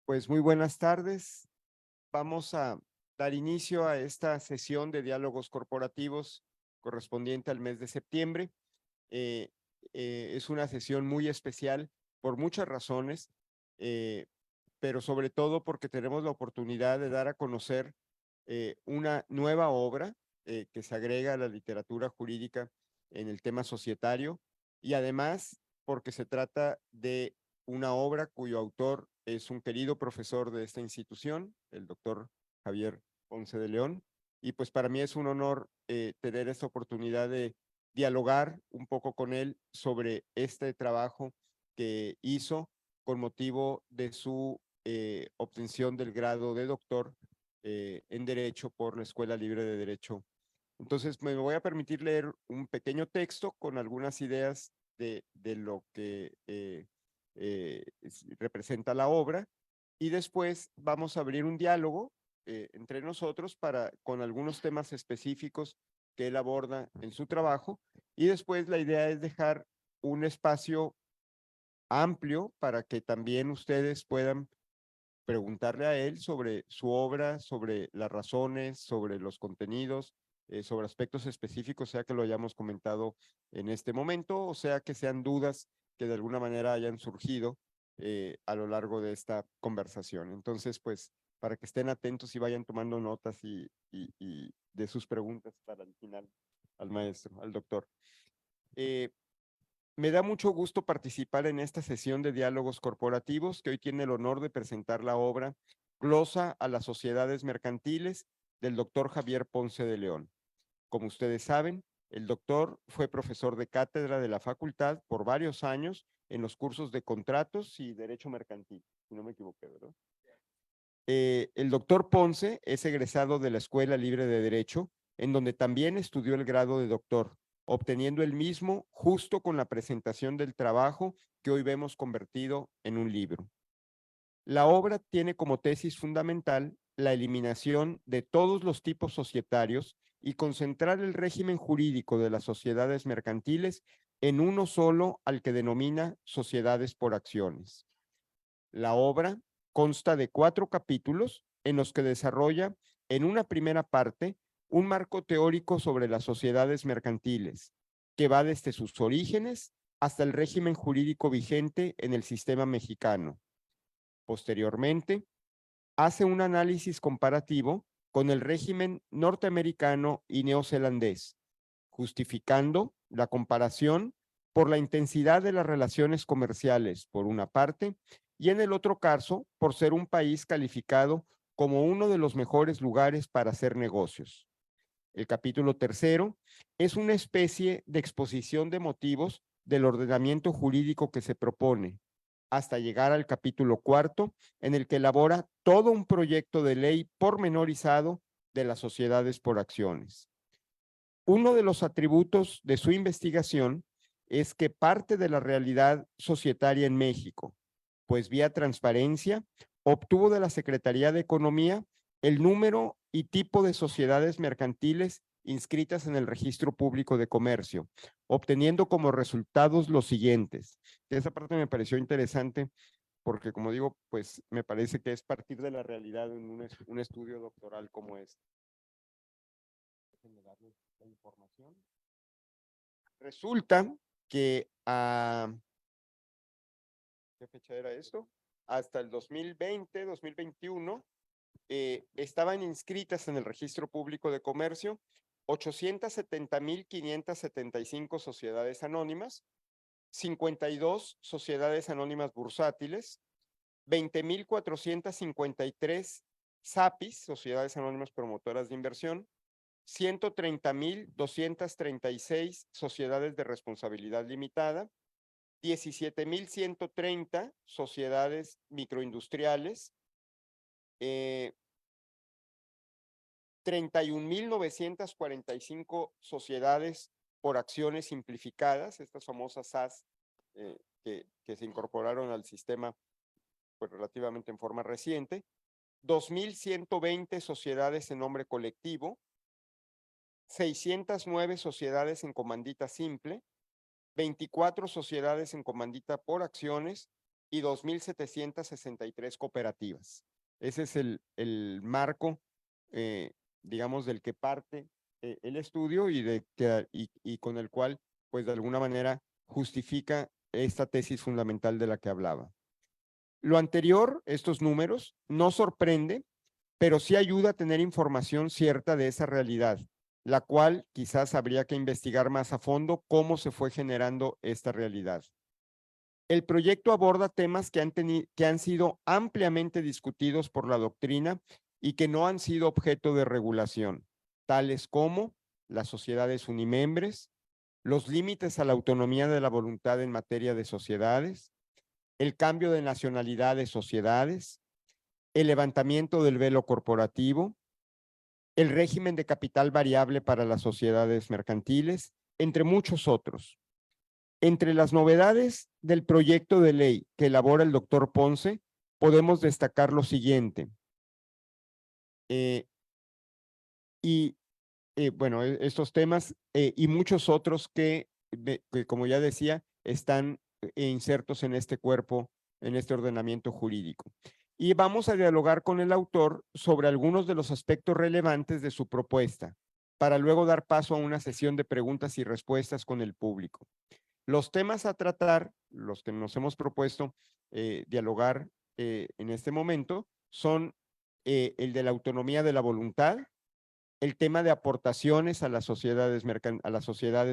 Pues muy buenas tardes. Vamos a dar inicio a esta sesión de diálogos corporativos correspondiente al mes de septiembre. Eh, es una sesión muy especial por muchas razones, eh, pero sobre todo porque tenemos la oportunidad de dar a conocer una nueva obra que se agrega a la literatura jurídica en el tema societario y además porque se trata de una obra cuyo autor es un querido profesor de esta institución, el doctor Javier Ponce de León, y pues para mí es un honor tener esta oportunidad de dialogar un poco con él sobre este trabajo que hizo con motivo de su obtención del grado de doctor en Derecho por la Escuela Libre de Derecho. Entonces, me voy a permitir leer un pequeño texto con algunas ideas de lo que representa la obra y después vamos a abrir un diálogo entre nosotros con algunos temas específicos que él aborda en su trabajo y después la idea es dejar un espacio amplio para que también ustedes puedan preguntarle a él sobre su obra, sobre las razones, sobre los contenidos, sobre aspectos específicos, sea que lo hayamos comentado en este momento, o sea que sean dudas que de alguna manera hayan surgido a lo largo de esta conversación. Entonces, pues, para que estén atentos y vayan tomando notas y de sus preguntas para el final al maestro, al doctor. Me da mucho gusto participar en esta sesión de diálogos corporativos que hoy tiene el honor de presentar la obra Glosa a las sociedades mercantiles del doctor Javier Ponce de León. Como ustedes saben, el doctor fue profesor de cátedra de la facultad por varios años en los cursos de contratos y derecho mercantil, si no me equivoqué, ¿verdad? El doctor Ponce es egresado de la Escuela Libre de Derecho, en donde también estudió el grado de doctor, obteniendo el mismo justo con la presentación del trabajo que hoy vemos convertido en un libro. La obra tiene como tesis fundamental la eliminación de todos los tipos societarios y concentrar el régimen jurídico de las sociedades mercantiles en uno solo al que denomina sociedades por acciones. La obra consta de 4 capítulos en los que desarrolla en una primera parte un marco teórico sobre las sociedades mercantiles, que va desde sus orígenes hasta el régimen jurídico vigente en el sistema mexicano. Posteriormente, hace un análisis comparativo con el régimen norteamericano y neozelandés, justificando la comparación por la intensidad de las relaciones comerciales, por una parte, y en el otro caso, por ser un país calificado como uno de los mejores lugares para hacer negocios. El capítulo tercero es una especie de exposición de motivos del ordenamiento jurídico que se propone, hasta llegar al capítulo cuarto, en el que elabora todo un proyecto de ley pormenorizado de las sociedades por acciones. Uno de los atributos de su investigación es que parte de la realidad societaria en México, pues vía transparencia obtuvo de la Secretaría de Economía el número y tipo de sociedades mercantiles inscritas en el Registro Público de Comercio, obteniendo como resultados los siguientes. Esa parte me pareció interesante porque, como digo, pues me parece que es partir de la realidad en un estudio doctoral como este. Déjenme darles la información. Resulta que ¿qué fecha era esto? Hasta el 2020, 2021, estaban inscritas en el Registro Público de Comercio 870,575 sociedades anónimas, 52 sociedades anónimas bursátiles, 20,453 SAPIs, sociedades anónimas promotoras de inversión, 130,236 sociedades de responsabilidad limitada, 17,130 sociedades microindustriales, 31,945 sociedades por acciones simplificadas, estas famosas SAS que se incorporaron al sistema pues, relativamente en forma reciente, 2,120 sociedades en nombre colectivo, 609 sociedades en comandita simple, 24 sociedades en comandita por acciones y 2,763 cooperativas. Ese es el marco, digamos, del que parte el estudio y con el cual, pues de alguna manera, justifica esta tesis fundamental de la que hablaba. Lo anterior, estos números, no sorprende, pero sí ayuda a tener información cierta de esa realidad, la cual quizás habría que investigar más a fondo cómo se fue generando esta realidad. El proyecto aborda temas que han sido ampliamente discutidos por la doctrina y que no han sido objeto de regulación, tales como las sociedades unimembres, los límites a la autonomía de la voluntad en materia de sociedades, el cambio de nacionalidad de sociedades, el levantamiento del velo corporativo, el régimen de capital variable para las sociedades mercantiles, entre muchos otros. Entre las novedades del proyecto de ley que elabora el doctor Ponce, podemos destacar lo siguiente. Bueno, estos temas y muchos otros que, como ya decía, están insertos en este cuerpo, en este ordenamiento jurídico. Y vamos a dialogar con el autor sobre algunos de los aspectos relevantes de su propuesta, para luego dar paso a una sesión de preguntas y respuestas con el público. Los temas a tratar, los que nos hemos propuesto dialogar en este momento, son el de la autonomía de la voluntad, el tema de aportaciones a las sociedades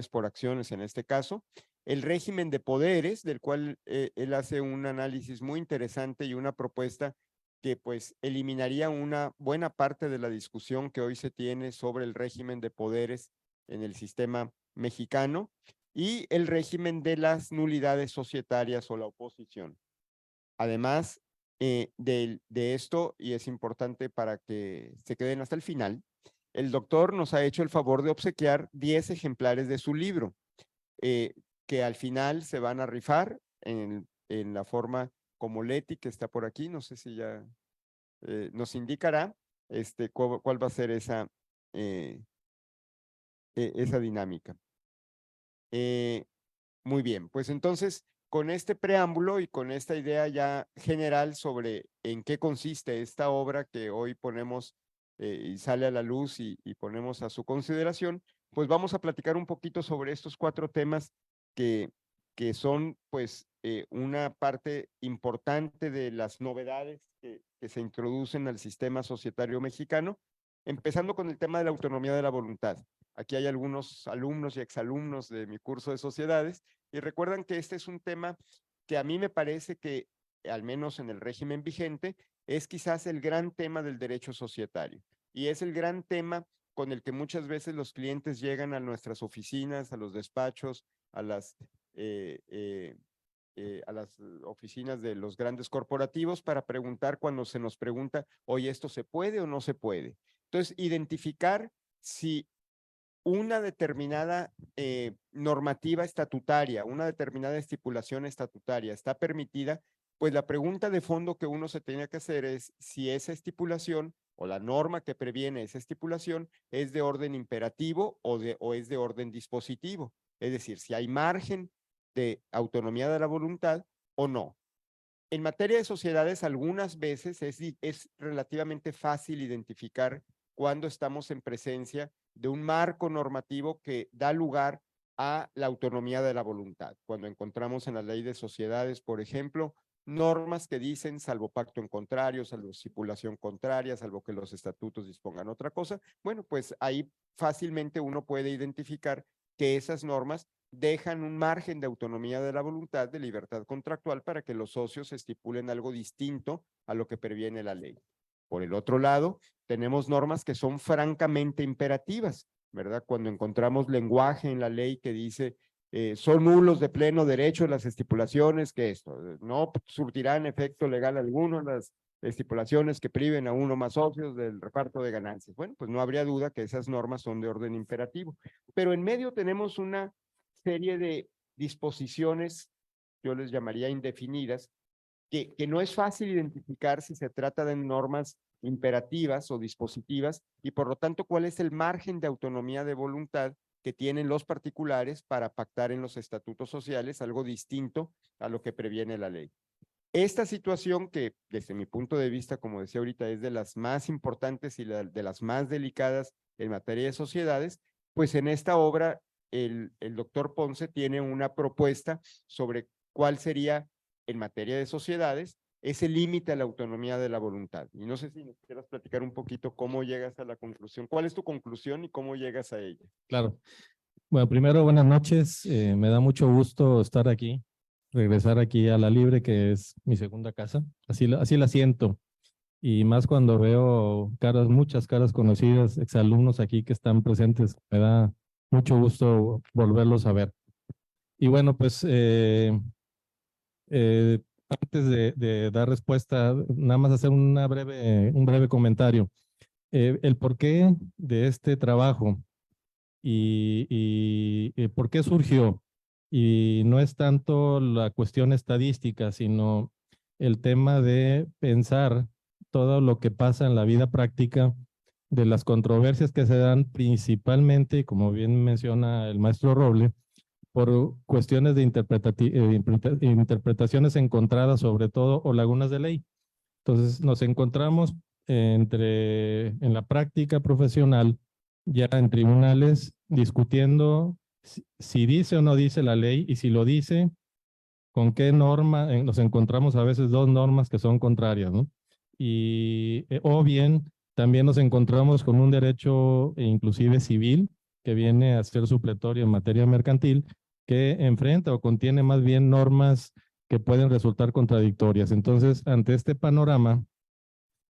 por acciones en este caso, el régimen de poderes, del cual él hace un análisis muy interesante y una propuesta que pues eliminaría una buena parte de la discusión que hoy se tiene sobre el régimen de poderes en el sistema mexicano y el régimen de las nulidades societarias o la oposición. Además de esto, y es importante para que se queden hasta el final, el doctor nos ha hecho el favor de obsequiar 10 ejemplares de su libro, que al final se van a rifar en la forma como Leti, que está por aquí, no sé si ya nos indicará cuál va a ser esa dinámica. Muy bien, pues entonces, con este preámbulo y con esta idea ya general sobre en qué consiste esta obra que hoy ponemos y sale a la luz y ponemos a su consideración, pues vamos a platicar un poquito sobre estos 4 temas que son pues una parte importante de las novedades que se introducen al sistema societario mexicano, empezando con el tema de la autonomía de la voluntad. Aquí hay algunos alumnos y exalumnos de mi curso de sociedades y recuerdan que este es un tema que a mí me parece que, al menos en el régimen vigente, es quizás el gran tema del derecho societario y es el gran tema con el que muchas veces los clientes llegan a nuestras oficinas, a los despachos, a las oficinas de los grandes corporativos para preguntar cuando se nos pregunta, oye, ¿esto se puede o no se puede? Entonces, identificar si una determinada normativa estatutaria, una determinada estipulación estatutaria está permitida, pues la pregunta de fondo que uno se tenía que hacer es si esa estipulación o la norma que previene esa estipulación es de orden imperativo o es de orden dispositivo. Es decir, si hay margen de autonomía de la voluntad o no. En materia de sociedades, algunas veces es relativamente fácil identificar cuando estamos en presencia de un marco normativo que da lugar a la autonomía de la voluntad. Cuando encontramos en la ley de sociedades, por ejemplo, normas que dicen salvo pacto en contrario, salvo estipulación contraria, salvo que los estatutos dispongan otra cosa. Bueno, pues ahí fácilmente uno puede identificar que esas normas dejan un margen de autonomía de la voluntad, de libertad contractual, para que los socios estipulen algo distinto a lo que previene la ley. Por el otro lado, tenemos normas que son francamente imperativas, ¿verdad? Cuando encontramos lenguaje en la ley que dice son nulos de pleno derecho las estipulaciones que esto, no surtirán efecto legal alguno las estipulaciones que priven a uno más socios del reparto de ganancias. Bueno, pues no habría duda que esas normas son de orden imperativo. Pero en medio tenemos una serie de disposiciones, yo les llamaría indefinidas, que no es fácil identificar si se trata de normas imperativas o dispositivas y por lo tanto cuál es el margen de autonomía de voluntad que tienen los particulares para pactar en los estatutos sociales algo distinto a lo que previene la ley. Esta situación que desde mi punto de vista, como decía ahorita, es de las más importantes y de las más delicadas en materia de sociedades, pues en esta obra el doctor Ponce tiene una propuesta sobre cuál sería en materia de sociedades ese límite a la autonomía de la voluntad. Y no sé si nos quieras platicar un poquito cómo llegas a la conclusión, cuál es tu conclusión y cómo llegas a ella. Claro. Bueno, primero, buenas noches. Me da mucho gusto estar aquí, regresar aquí a La Libre, que es mi segunda casa. Así la siento. Y más cuando veo caras, muchas caras conocidas, exalumnos aquí que están presentes. Me da mucho gusto volverlos a ver. Y bueno, pues antes de dar respuesta, nada más hacer un breve comentario. El porqué de este trabajo y por qué surgió. Y no es tanto la cuestión estadística, sino el tema de pensar todo lo que pasa en la vida práctica, de las controversias que se dan principalmente, como bien menciona el maestro Roble, por cuestiones de interpretaciones encontradas sobre todo o lagunas de ley. Entonces nos encontramos en la práctica profesional, ya en tribunales, discutiendo si dice o no dice la ley y si lo dice, con qué norma. Nos encontramos a veces dos normas que son contrarias, ¿no? O bien también nos encontramos con un derecho inclusive civil que viene a ser supletorio en materia mercantil, que enfrenta o contiene más bien normas que pueden resultar contradictorias. Entonces, ante este panorama,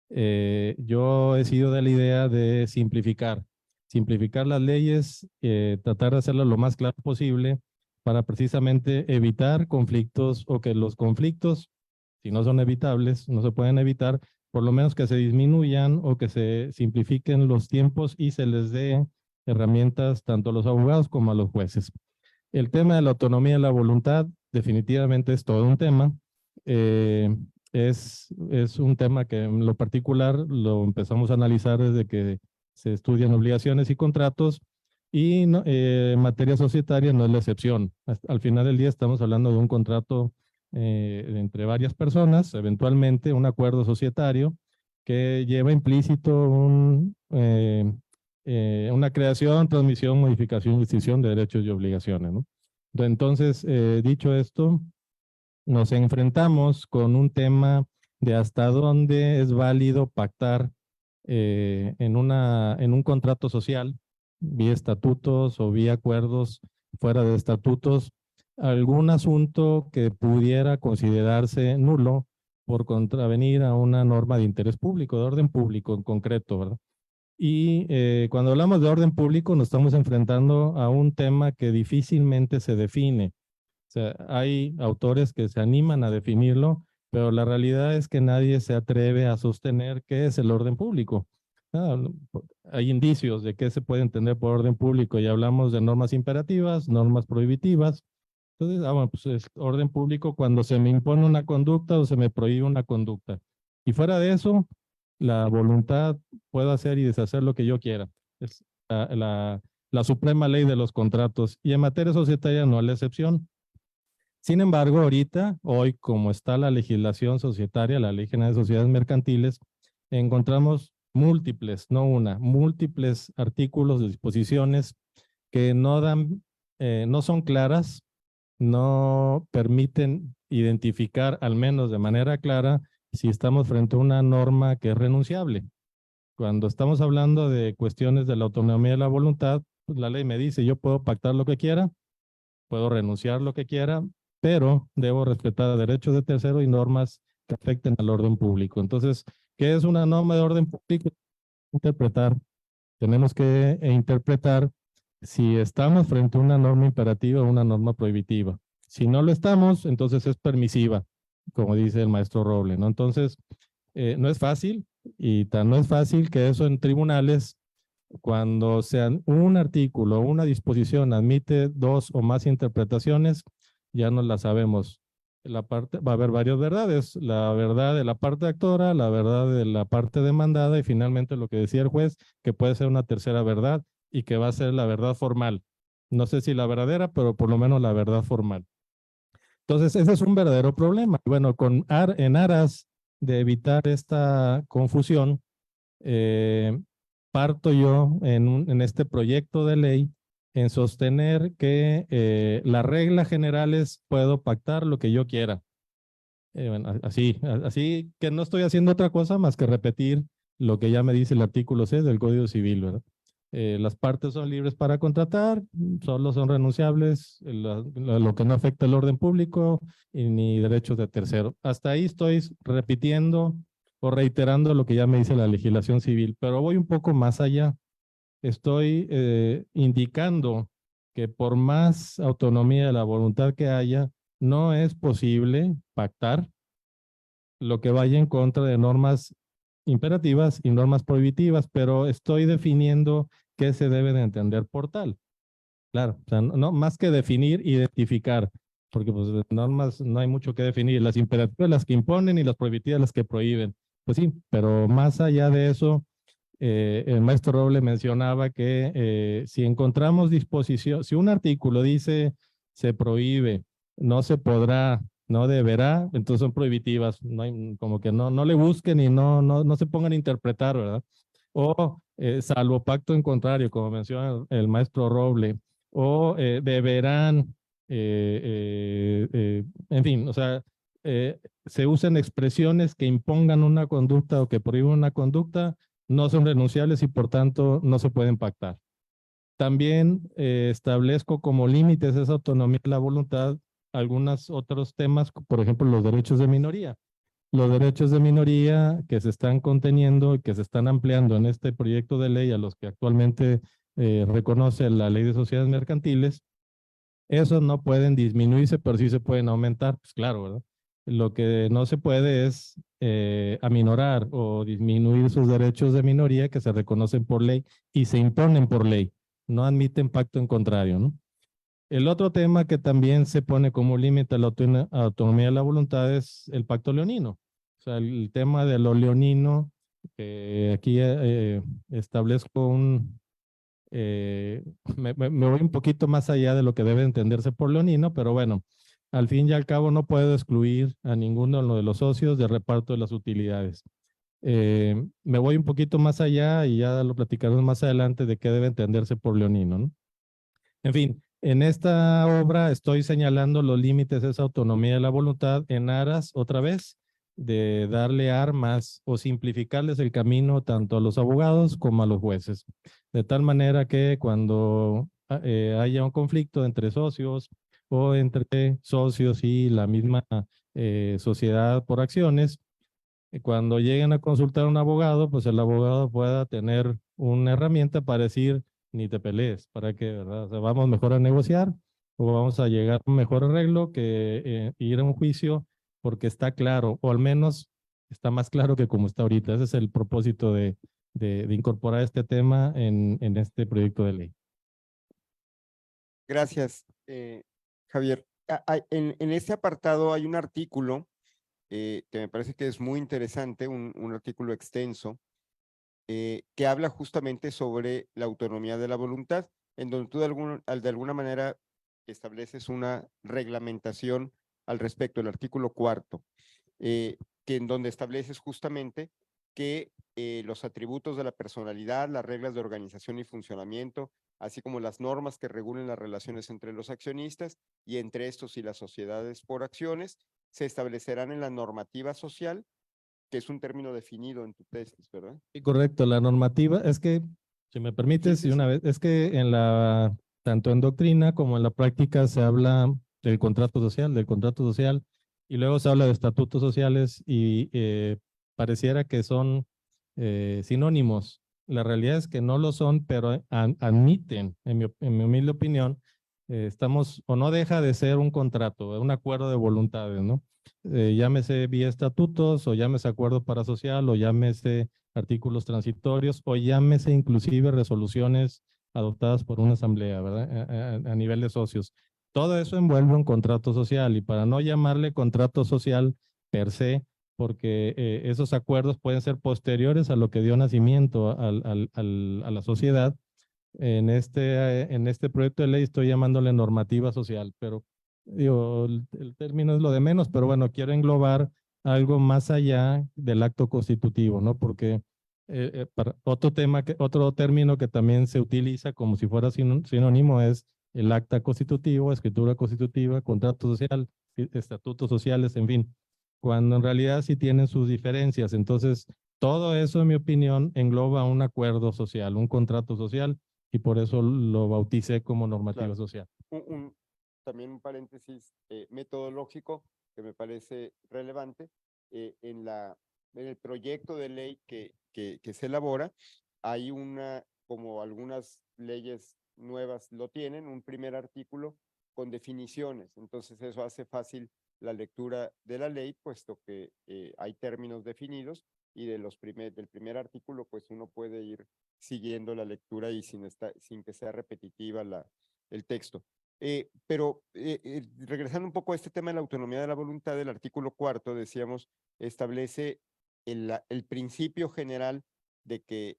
yo he sido de la idea de simplificar las leyes, tratar de hacerlo lo más claro posible para precisamente evitar conflictos o que los conflictos, si no son evitables, no se pueden evitar, por lo menos que se disminuyan o que se simplifiquen los tiempos y se les dé herramientas tanto a los abogados como a los jueces. El tema de la autonomía de la voluntad definitivamente es todo un tema. Es un tema que en lo particular lo empezamos a analizar desde que se estudian obligaciones y contratos y en materia societaria no es la excepción. Al final del día estamos hablando de un contrato entre varias personas, eventualmente un acuerdo societario que lleva implícito una creación, transmisión, modificación y extinción de derechos y obligaciones, ¿no? Entonces, dicho esto, nos enfrentamos con un tema de hasta dónde es válido pactar en un contrato social, vía estatutos o vía acuerdos fuera de estatutos, algún asunto que pudiera considerarse nulo por contravenir a una norma de interés público, de orden público en concreto, ¿verdad? Y cuando hablamos de orden público nos estamos enfrentando a un tema que difícilmente se define. O sea, hay autores que se animan a definirlo, pero la realidad es que nadie se atreve a sostener qué es el orden público. Hay indicios de qué se puede entender por orden público y hablamos de normas imperativas, normas prohibitivas. Entonces, bueno, pues es orden público cuando se me impone una conducta o se me prohíbe una conducta. Y fuera de eso, la voluntad puedo hacer y deshacer lo que yo quiera. Es la suprema ley de los contratos. Y en materia societaria no es la excepción. Sin embargo, ahorita, hoy, como está la legislación societaria, la Ley General de Sociedades Mercantiles, encontramos múltiples, no una, múltiples artículos de disposiciones que no dan, no son claras, no permiten identificar, al menos de manera clara, si estamos frente a una norma que es renunciable. Cuando estamos hablando de cuestiones de la autonomía de la voluntad, pues la ley me dice, yo puedo pactar lo que quiera, puedo renunciar lo que quiera, pero debo respetar derechos de tercero y normas que afecten al orden público. Entonces, ¿qué es una norma de orden público? Interpretar. Tenemos que interpretar si estamos frente a una norma imperativa o una norma prohibitiva. Si no lo estamos, entonces es permisiva, como dice el maestro Roble, ¿no? Entonces, no es fácil, y tan no es fácil que eso en tribunales, cuando sean un artículo o una disposición admite dos o más interpretaciones, ya no la sabemos. Va a haber varias verdades, la verdad de la parte actora, la verdad de la parte demandada y finalmente lo que decía el juez, que puede ser una tercera verdad y que va a ser la verdad formal. No sé si la verdadera, pero por lo menos la verdad formal. Entonces, ese es un verdadero problema. Bueno, en aras de evitar esta confusión, parto yo en este proyecto de ley en sostener que la regla general es puedo pactar lo que yo quiera. Bueno, así que no estoy haciendo otra cosa más que repetir lo que ya me dice el artículo 6 del Código Civil, ¿verdad? Las partes son libres para contratar, solo son renunciables lo que no afecta el orden público y ni derechos de tercero. Hasta ahí estoy repitiendo o reiterando lo que ya me dice la legislación civil, pero voy un poco más allá. Estoy indicando que por más autonomía de la voluntad que haya, no es posible pactar lo que vaya en contra de normas imperativas y normas prohibitivas, pero estoy definiendo qué se debe de entender por tal. Claro, o sea, no más que definir, identificar, porque pues de normas no hay mucho que definir, las imperativas las que imponen y las prohibitivas las que prohíben. Pues sí, pero más allá de eso, el maestro Roble mencionaba que si encontramos disposición, si un artículo dice se prohíbe, no se podrá, no deberá, entonces son prohibitivas, no hay, como que no le busquen y no se pongan a interpretar, ¿verdad? O salvo pacto en contrario, como menciona el maestro Roble, o deberán, en fin, o sea, se usan expresiones que impongan una conducta o que prohíban una conducta, no son renunciables y por tanto no se pueden pactar. También establezco como límites esa autonomía de la voluntad algunos otros temas, por ejemplo, los derechos de minoría. Los derechos de minoría que se están conteniendo y que se están ampliando en este proyecto de ley a los que actualmente reconoce la ley de sociedades mercantiles, esos no pueden disminuirse, pero sí se pueden aumentar, pues claro, ¿verdad? Lo que no se puede es aminorar o disminuir sus derechos de minoría que se reconocen por ley y se imponen por ley. No admiten pacto en contrario, ¿no? El otro tema que también se pone como límite a la autonomía de la voluntad es el pacto leonino. O sea, el tema de lo leonino, aquí establezco me voy un poquito más allá de lo que debe entenderse por leonino, pero bueno, al fin y al cabo no puedo excluir a ninguno de los socios de reparto de las utilidades. Me voy un poquito más allá y ya lo platicaremos más adelante de qué debe entenderse por leonino, ¿no? En fin, en esta obra estoy señalando los límites de esa autonomía de la voluntad en aras, otra vez, de darle armas o simplificarles el camino tanto a los abogados como a los jueces. De tal manera que cuando haya un conflicto entre socios o entre socios y la misma sociedad por acciones, cuando lleguen a consultar a un abogado, pues el abogado pueda tener una herramienta para decir, ni te pelees, para que, ¿verdad? O sea, vamos mejor a negociar o vamos a llegar a un mejor arreglo que ir a un juicio porque está claro, o al menos está más claro que como está ahorita. Ese es el propósito de incorporar este tema en este proyecto de ley. Gracias, Javier. En este apartado hay un artículo que me parece que es muy interesante, un artículo extenso, que habla justamente sobre la autonomía de la voluntad, en donde tú de alguna manera estableces una reglamentación al respecto, el artículo 4, que en donde estableces justamente que los atributos de la personalidad, las reglas de organización y funcionamiento, así como las normas que regulen las relaciones entre los accionistas y entre estos y las sociedades por acciones, se establecerán en la normativa social, que es un término definido en tu tesis, ¿verdad? Sí, correcto. La normativa es que, si me permites, Sí, y una sí. vez, es que tanto en doctrina como en la práctica se habla del contrato social, y luego se habla de estatutos sociales y pareciera que son sinónimos. La realidad es que no lo son, pero admiten, en mi humilde opinión, estamos, o no deja de ser un contrato, un acuerdo de voluntades, ¿no? Llámese vía estatutos, o llámese acuerdo parasocial, o llámese artículos transitorios, o llámese inclusive resoluciones adoptadas por una asamblea, ¿verdad? A nivel de socios. Todo eso envuelve un contrato social, y para no llamarle contrato social per se, porque esos acuerdos pueden ser posteriores a lo que dio nacimiento a la sociedad. En este proyecto de ley estoy llamándole normativa social, pero digo, el término es lo de menos, pero bueno, quiero englobar algo más allá del acto constitutivo, ¿no? Porque otro término que también se utiliza como si fuera sinónimo es el acta constitutivo, escritura constitutiva, contrato social, estatutos sociales, en fin, cuando en realidad sí tienen sus diferencias. Entonces, todo eso, en mi opinión, engloba un acuerdo social, un contrato social, y por eso lo bauticé como normativa Claro. social. También un paréntesis metodológico que me parece relevante. En el proyecto de ley que se elabora, hay como algunas leyes nuevas lo tienen, un primer artículo con definiciones. Entonces eso hace fácil la lectura de la ley, puesto que hay términos definidos, y del primer artículo pues uno puede ir siguiendo la lectura y sin que sea repetitiva el texto. Pero regresando un poco a este tema de la autonomía de la voluntad, del artículo 4, decíamos, establece el principio general de que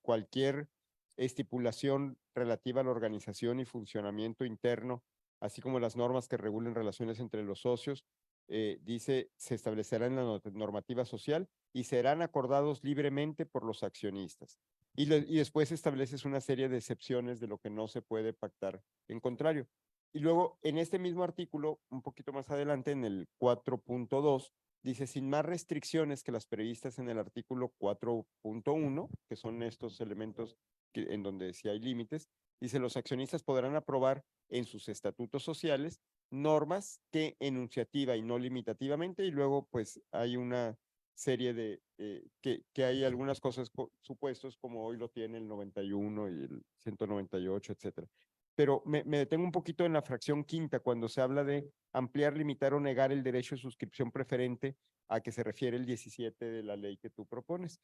cualquier estipulación relativa a la organización y funcionamiento interno, así como las normas que regulen relaciones entre los socios, dice, se establecerán en la normativa social y serán acordados libremente por los accionistas. Y después estableces una serie de excepciones de lo que no se puede pactar en contrario. Y luego, en este mismo artículo, un poquito más adelante, en el 4.2, dice, sin más restricciones que las previstas en el artículo 4.1, que son estos elementos en donde sí hay límites, dice, los accionistas podrán aprobar en sus estatutos sociales normas que enunciativa y no limitativamente, y luego pues hay una serie de, que hay algunas cosas, supuestos, como hoy lo tiene el 91 y el 198, etcétera. Pero me detengo un poquito en la fracción quinta, cuando se habla de ampliar, limitar o negar el derecho de suscripción preferente, a que se refiere el 17 de la ley que tú propones.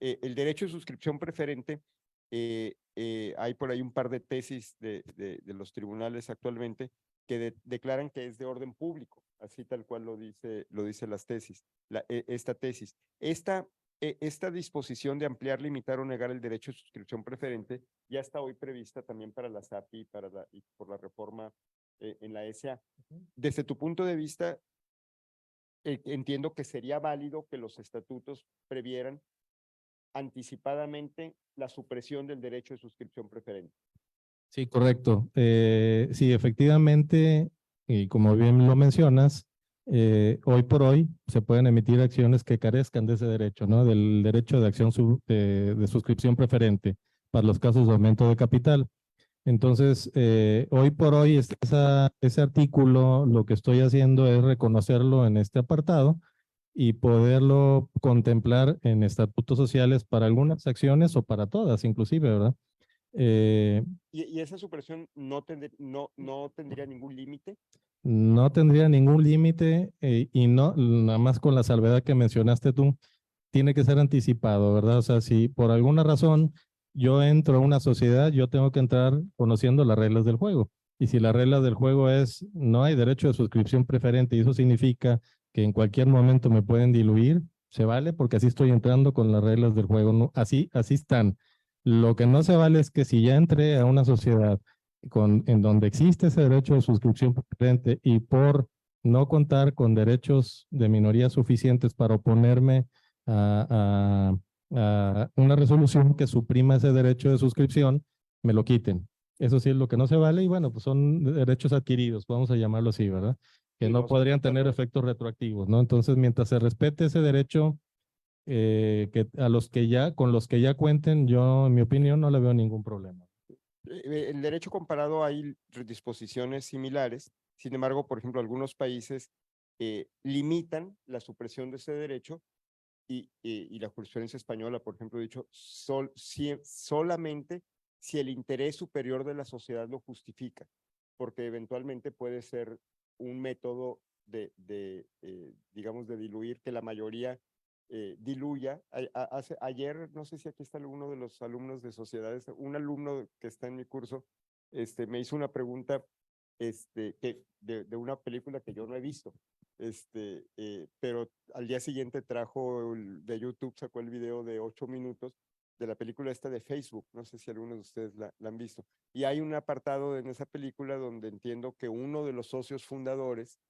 El derecho de suscripción preferente, hay por ahí un par de tesis de los tribunales actualmente que declaran que es de orden público, así tal cual lo dice las tesis, esta tesis. Esta disposición de ampliar, limitar o negar el derecho de suscripción preferente ya está hoy prevista también para la SAPI y por la reforma en la SA. Desde tu punto de vista, entiendo que sería válido que los estatutos previeran anticipadamente la supresión del derecho de suscripción preferente. Sí, correcto. Sí, efectivamente, y como bien lo mencionas, hoy por hoy se pueden emitir acciones que carezcan de ese derecho, ¿no? Del derecho de acción de suscripción preferente para los casos de aumento de capital. Entonces, hoy por hoy ese artículo, lo que estoy haciendo es reconocerlo en este apartado y poderlo contemplar en estatutos sociales para algunas acciones o para todas, inclusive, ¿verdad? ¿Y esa supresión no tendría ningún límite? No tendría ningún límite, y no, nada más con la salvedad que mencionaste tú, tiene que ser anticipado, ¿verdad? O sea, si por alguna razón yo entro a una sociedad, yo tengo que entrar conociendo las reglas del juego. Y si las reglas del juego es, no hay derecho de suscripción preferente, y eso significa que en cualquier momento me pueden diluir, se vale, porque así estoy entrando con las reglas del juego, ¿no? Así están. Lo que no se vale es que si ya entré a una sociedad en donde existe ese derecho de suscripción preferente, y por no contar con derechos de minoría suficientes para oponerme a una resolución que suprima ese derecho de suscripción, me lo quiten. Eso sí es lo que no se vale, y bueno, pues son derechos adquiridos, vamos a llamarlo así, ¿verdad? que Sí, no no se podrían trata tener de- efectos retroactivos, ¿no? Entonces, mientras se respete ese derecho, que a los que ya, con los que ya cuenten, yo, en mi opinión, no le veo ningún problema. El derecho comparado hay disposiciones similares. Sin embargo, por ejemplo, algunos países limitan la supresión de ese derecho y la jurisprudencia española, por ejemplo, ha dicho solamente si el interés superior de la sociedad lo justifica, porque eventualmente puede ser un método digamos, de diluir, que la mayoría diluya. Ayer, no sé si aquí está alguno de los alumnos de sociedades, un alumno que está en mi curso, me hizo una pregunta de una película que yo no he visto. Pero al día siguiente de YouTube, sacó el video de 8 minutos de la película esta de Facebook. No sé si algunos de ustedes la han visto. Y hay un apartado en esa película donde entiendo que uno de los socios fundadores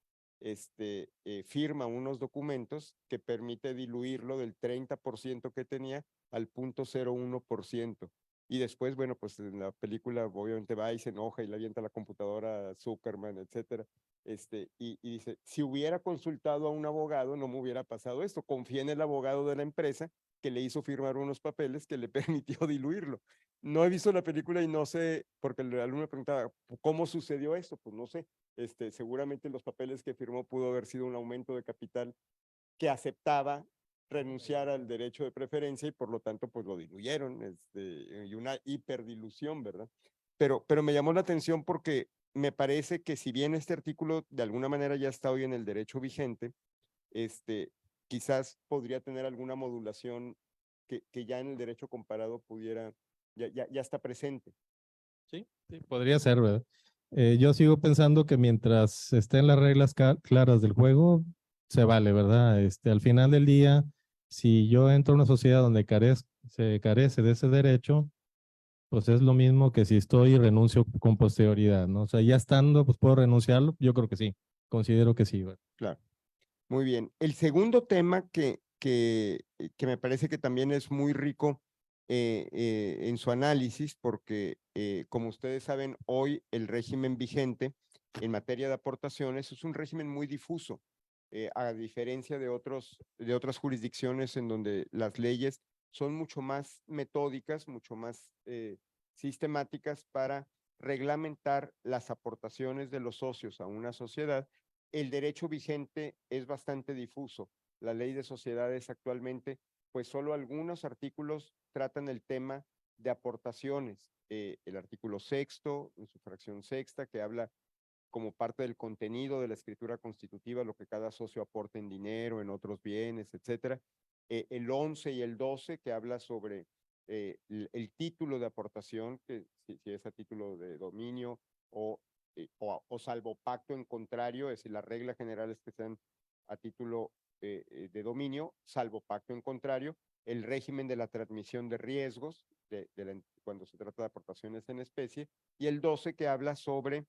firma unos documentos que permite diluirlo del 30% que tenía al 0.01%. Y después, bueno, pues en la película obviamente va y se enoja y le avienta la computadora a Zuckerman, etcétera. Y dice, si hubiera consultado a un abogado, no me hubiera pasado esto. Confía en el abogado de la empresa que le hizo firmar unos papeles que le permitió diluirlo. No he visto la película y no sé, porque el alumno me preguntaba, ¿cómo sucedió esto? Pues no sé. Seguramente los papeles que firmó pudo haber sido un aumento de capital que aceptaba renunciar al derecho de preferencia y por lo tanto pues lo diluyeron, y una hiperdilución, ¿verdad? Pero me llamó la atención porque me parece que si bien este artículo de alguna manera ya está hoy en el derecho vigente, quizás podría tener alguna modulación que ya en el derecho comparado ya está presente. Sí, sí, podría ser, ¿verdad? Yo sigo pensando que mientras estén las reglas claras del juego, se vale, ¿verdad? Al final del día, si yo entro a una sociedad donde se carece de ese derecho, pues es lo mismo que si estoy y renuncio con posterioridad, ¿no? O sea, ya estando, pues puedo renunciarlo. Yo creo que sí, considero que sí, ¿verdad? Claro. Muy bien. El segundo tema que me parece que también es muy rico en su análisis, porque como ustedes saben, hoy el régimen vigente en materia de aportaciones es un régimen muy difuso, a diferencia de otras jurisdicciones en donde las leyes son mucho más metódicas, mucho más sistemáticas para reglamentar las aportaciones de los socios a una sociedad. El derecho vigente es bastante difuso. La ley de sociedades actualmente, pues solo algunos artículos tratan el tema de aportaciones. El artículo 6º, en su fracción sexta, que habla como parte del contenido de la escritura constitutiva, lo que cada socio aporta en dinero, en otros bienes, etcétera. El 11 y el 12, que habla sobre el título de aportación, que si es a título de dominio o salvo pacto en contrario, es decir, la regla general es que sean a título de dominio, salvo pacto en contrario, el régimen de la transmisión de riesgos cuando se trata de aportaciones en especie, y el 12 que habla sobre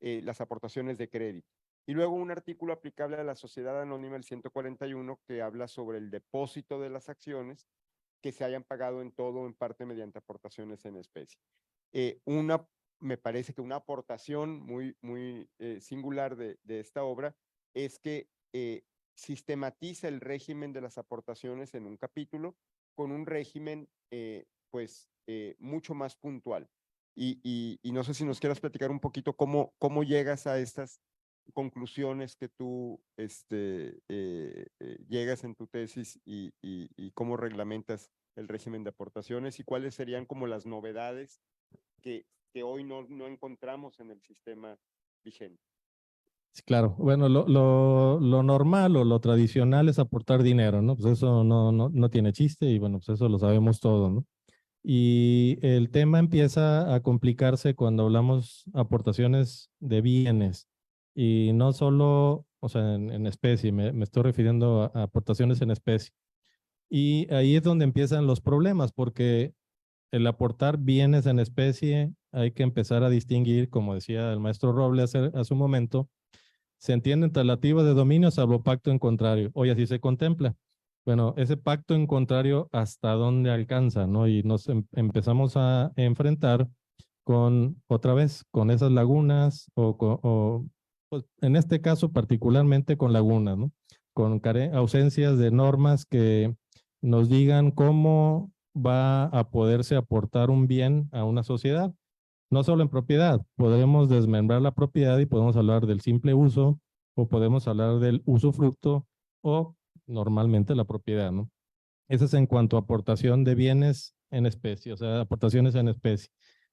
las aportaciones de crédito. Y luego un artículo aplicable a la sociedad anónima, el 141, que habla sobre el depósito de las acciones que se hayan pagado en todo o en parte mediante aportaciones en especie. Me parece que una aportación muy singular de esta obra es que sistematiza el régimen de las aportaciones en un capítulo con un régimen mucho más puntual. Y no sé si nos quieras platicar un poquito cómo llegas a estas conclusiones que tú llegas en tu tesis y cómo reglamentas el régimen de aportaciones y cuáles serían como las novedades que hoy no encontramos en el sistema vigente. Sí, claro. Bueno, lo normal o lo tradicional es aportar dinero, ¿no? Pues eso no tiene chiste y bueno, pues eso lo sabemos todos, ¿no? Y el tema empieza a complicarse cuando hablamos aportaciones de bienes y no solo, o sea, en especie, me estoy refiriendo a aportaciones en especie. Y ahí es donde empiezan los problemas, porque el aportar bienes en especie hay que empezar a distinguir, como decía el maestro Robles hace un momento, se entienden tratativas de dominio salvo pacto en contrario. Hoy así se contempla. Bueno, ese pacto en contrario, ¿hasta dónde alcanza? ¿No? Y nos empezamos a enfrentar con, otra vez, con esas lagunas o pues en este caso particularmente con lagunas, ¿no? Con ausencias de normas que nos digan cómo va a poderse aportar un bien a una sociedad. No solo en propiedad, podemos desmembrar la propiedad y podemos hablar del simple uso o podemos hablar del usufructo o normalmente la propiedad, ¿no? Eso es en cuanto a aportación de bienes en especie, o sea, aportaciones en especie.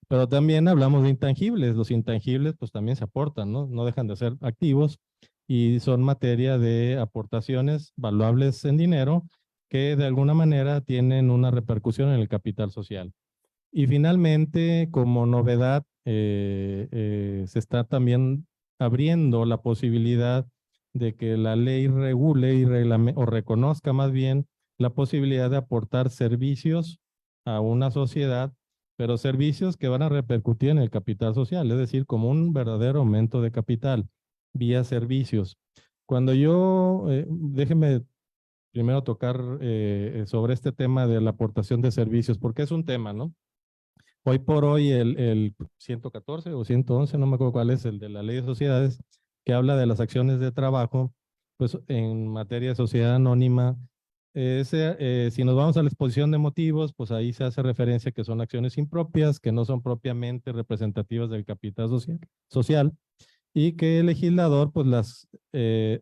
Pero también hablamos de intangibles. Los intangibles pues también se aportan, ¿no? No dejan de ser activos y son materia de aportaciones valuables en dinero que de alguna manera tienen una repercusión en el capital social. Y finalmente, como novedad, se está también abriendo la posibilidad de que la ley regule y o reconozca más bien la posibilidad de aportar servicios a una sociedad, pero servicios que van a repercutir en el capital social, es decir, como un verdadero aumento de capital vía servicios. Cuando yo, déjeme primero tocar sobre este tema de la aportación de servicios, porque es un tema, ¿no? Hoy por hoy el 114 o 111, no me acuerdo cuál es, el de la ley de sociedades, que habla de las acciones de trabajo, pues en materia de sociedad anónima, si nos vamos a la exposición de motivos, pues ahí se hace referencia que son acciones impropias, que no son propiamente representativas del capital social y que el legislador pues las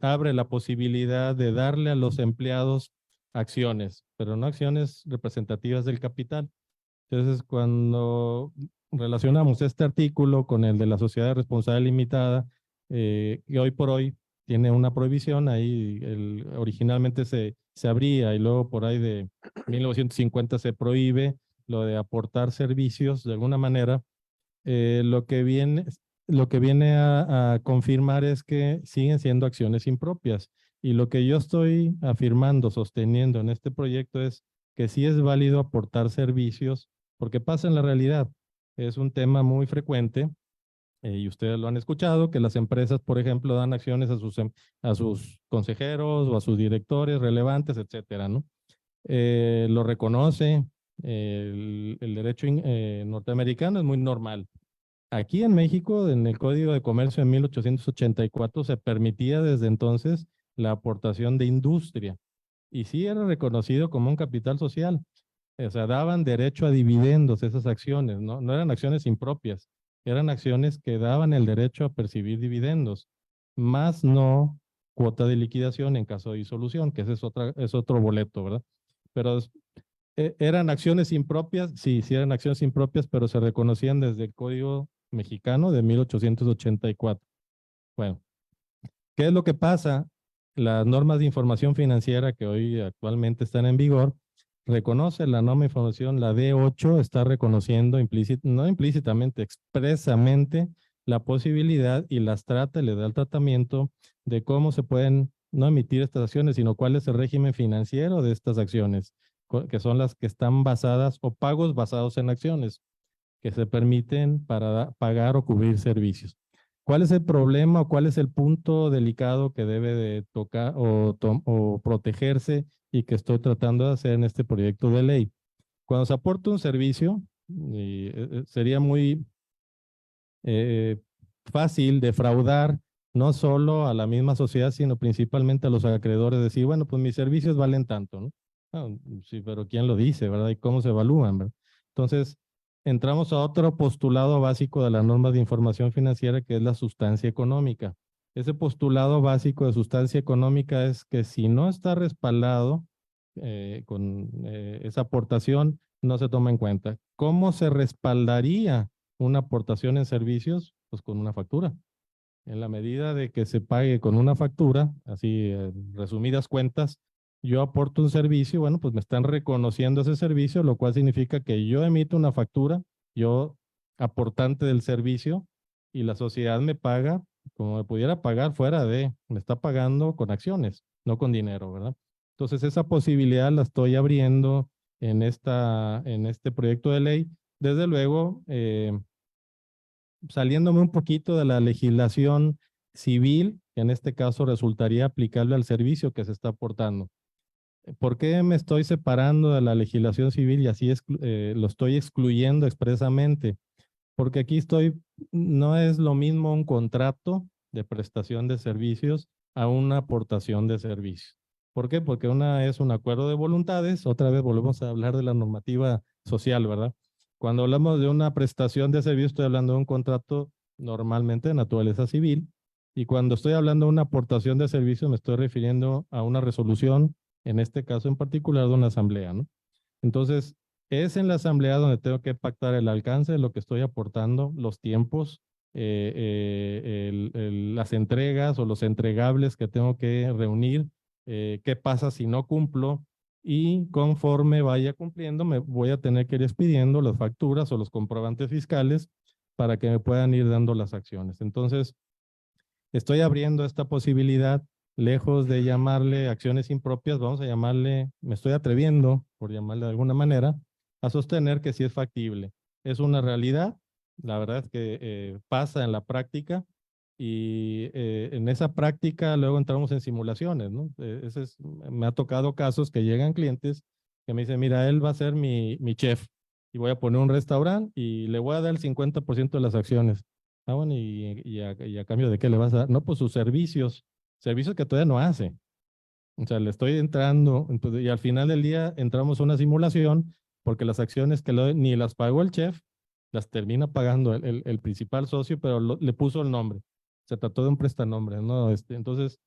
abre la posibilidad de darle a los empleados acciones, pero no acciones representativas del capital. Entonces, cuando relacionamos este artículo con el de la sociedad de responsabilidad limitada, que hoy por hoy tiene una prohibición, ahí originalmente se abría y luego por ahí de 1950 se prohíbe lo de aportar servicios de alguna manera, lo que viene a confirmar es que siguen siendo acciones impropias. Y lo que yo estoy afirmando, sosteniendo en este proyecto es que sí es válido aportar servicios, porque pasa en la realidad. Es un tema muy frecuente, y ustedes lo han escuchado, que las empresas, por ejemplo, dan acciones a sus consejeros o a sus directores relevantes, etcétera, ¿no? Lo reconoce el derecho norteamericano, es muy normal. Aquí en México, en el Código de Comercio de 1884, se permitía desde entonces la aportación de industria y sí era reconocido como un capital social. O sea, daban derecho a dividendos esas acciones, ¿no? No eran acciones impropias, eran acciones que daban el derecho a percibir dividendos, más no cuota de liquidación en caso de disolución, que ese es otro boleto, ¿verdad? Pero eran acciones impropias, sí, sí eran acciones impropias, pero se reconocían desde el Código Mexicano de 1884. Bueno, ¿qué es lo que pasa? Las normas de información financiera que hoy actualmente están en vigor, reconoce la norma de información, la D8 está reconociendo no implícitamente, expresamente la posibilidad y las trata y le da el tratamiento de cómo se pueden no emitir estas acciones, sino cuál es el régimen financiero de estas acciones, que son las que están basadas o pagos basados en acciones que se permiten para pagar o cubrir servicios. ¿Cuál es el problema o cuál es el punto delicado que debe de tocar o protegerse y que estoy tratando de hacer en este proyecto de ley? Cuando se aporta un servicio, sería muy fácil defraudar no solo a la misma sociedad, sino principalmente a los acreedores, decir, bueno, pues mis servicios valen tanto, ¿no? Ah, sí, pero ¿quién lo dice, verdad? ¿Y cómo se evalúan, verdad? Entonces, entramos a otro postulado básico de la norma de información financiera, que es la sustancia económica. Ese postulado básico de sustancia económica es que si no está respaldado con esa aportación, no se toma en cuenta. ¿Cómo se respaldaría una aportación en servicios? Pues con una factura. En la medida de que se pague con una factura, así resumidas cuentas, yo aporto un servicio, bueno, pues me están reconociendo ese servicio, lo cual significa que yo emito una factura, yo aportante del servicio, y la sociedad me paga como me pudiera pagar me está pagando con acciones, no con dinero, ¿verdad? Entonces esa posibilidad la estoy abriendo en este proyecto de ley. Desde luego, saliéndome un poquito de la legislación civil, que en este caso resultaría aplicable al servicio que se está aportando. ¿Por qué me estoy separando de la legislación civil y así lo estoy excluyendo expresamente? Porque aquí no es lo mismo un contrato de prestación de servicios a una aportación de servicios. ¿Por qué? Porque una es un acuerdo de voluntades, otra vez volvemos a hablar de la normativa social, ¿verdad? Cuando hablamos de una prestación de servicios, estoy hablando de un contrato normalmente de naturaleza civil, y cuando estoy hablando de una aportación de servicios, me estoy refiriendo a una resolución, en este caso en particular de una asamblea, ¿no? Entonces, es en la asamblea donde tengo que pactar el alcance de lo que estoy aportando, los tiempos, las entregas o los entregables que tengo que reunir, qué pasa si no cumplo, y conforme vaya cumpliendo me voy a tener que ir expidiendo las facturas o los comprobantes fiscales para que me puedan ir dando las acciones. Entonces, estoy abriendo esta posibilidad, lejos de llamarle acciones impropias, vamos a llamarle, me estoy atreviendo, por llamarle de alguna manera, a sostener que sí es factible. Es una realidad, la verdad es que pasa en la práctica, y en esa práctica luego entramos en simulaciones, ¿no? Me ha tocado casos que llegan clientes que me dicen, mira, él va a ser mi chef y voy a poner un restaurante y le voy a dar el 50% de las acciones. Ah, bueno, y a cambio de qué le vas a dar? No, pues sus servicios, servicios que todavía no hace. O sea, le estoy entrando, entonces, y al final del día entramos a una simulación porque las acciones que le doy ni las pagó el chef, las termina pagando el principal socio, pero le puso el nombre. Se trató de un prestanombre, ¿no? Entonces,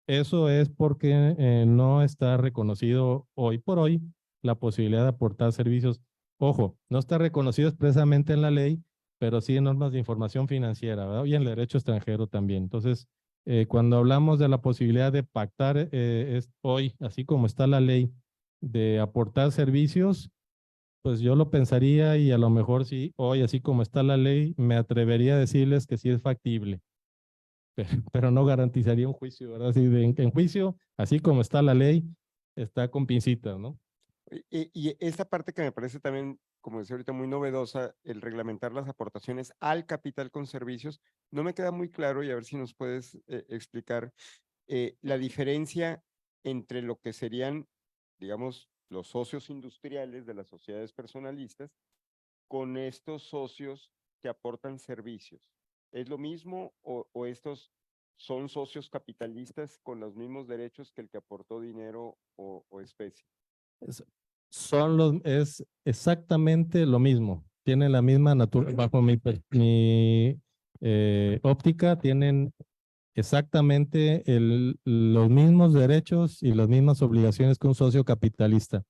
eso es porque no está reconocido hoy por hoy la posibilidad de aportar servicios. Ojo, no está reconocido expresamente en la ley, pero sí en normas de información financiera, ¿verdad? Y en el derecho extranjero también. Entonces, cuando hablamos de la posibilidad de pactar es hoy, así como está la ley, de aportar servicios, pues yo lo pensaría, y a lo mejor sí, hoy, así como está la ley, me atrevería a decirles que sí es factible, pero no garantizaría un juicio, ¿verdad? Así en juicio, así como está la ley, está con pincitas, ¿no? Y esta parte que me parece también, como decía ahorita, muy novedosa, el reglamentar las aportaciones al capital con servicios, no me queda muy claro, y a ver si nos puedes explicar la diferencia entre lo que serían, digamos, los socios industriales de las sociedades personalistas con estos socios que aportan servicios. ¿Es lo mismo o estos son socios capitalistas con los mismos derechos que el que aportó dinero o especie? Es, es exactamente lo mismo. Tienen la misma naturaleza, bajo mi óptica, tienen exactamente los mismos derechos y las mismas obligaciones que un socio capitalista.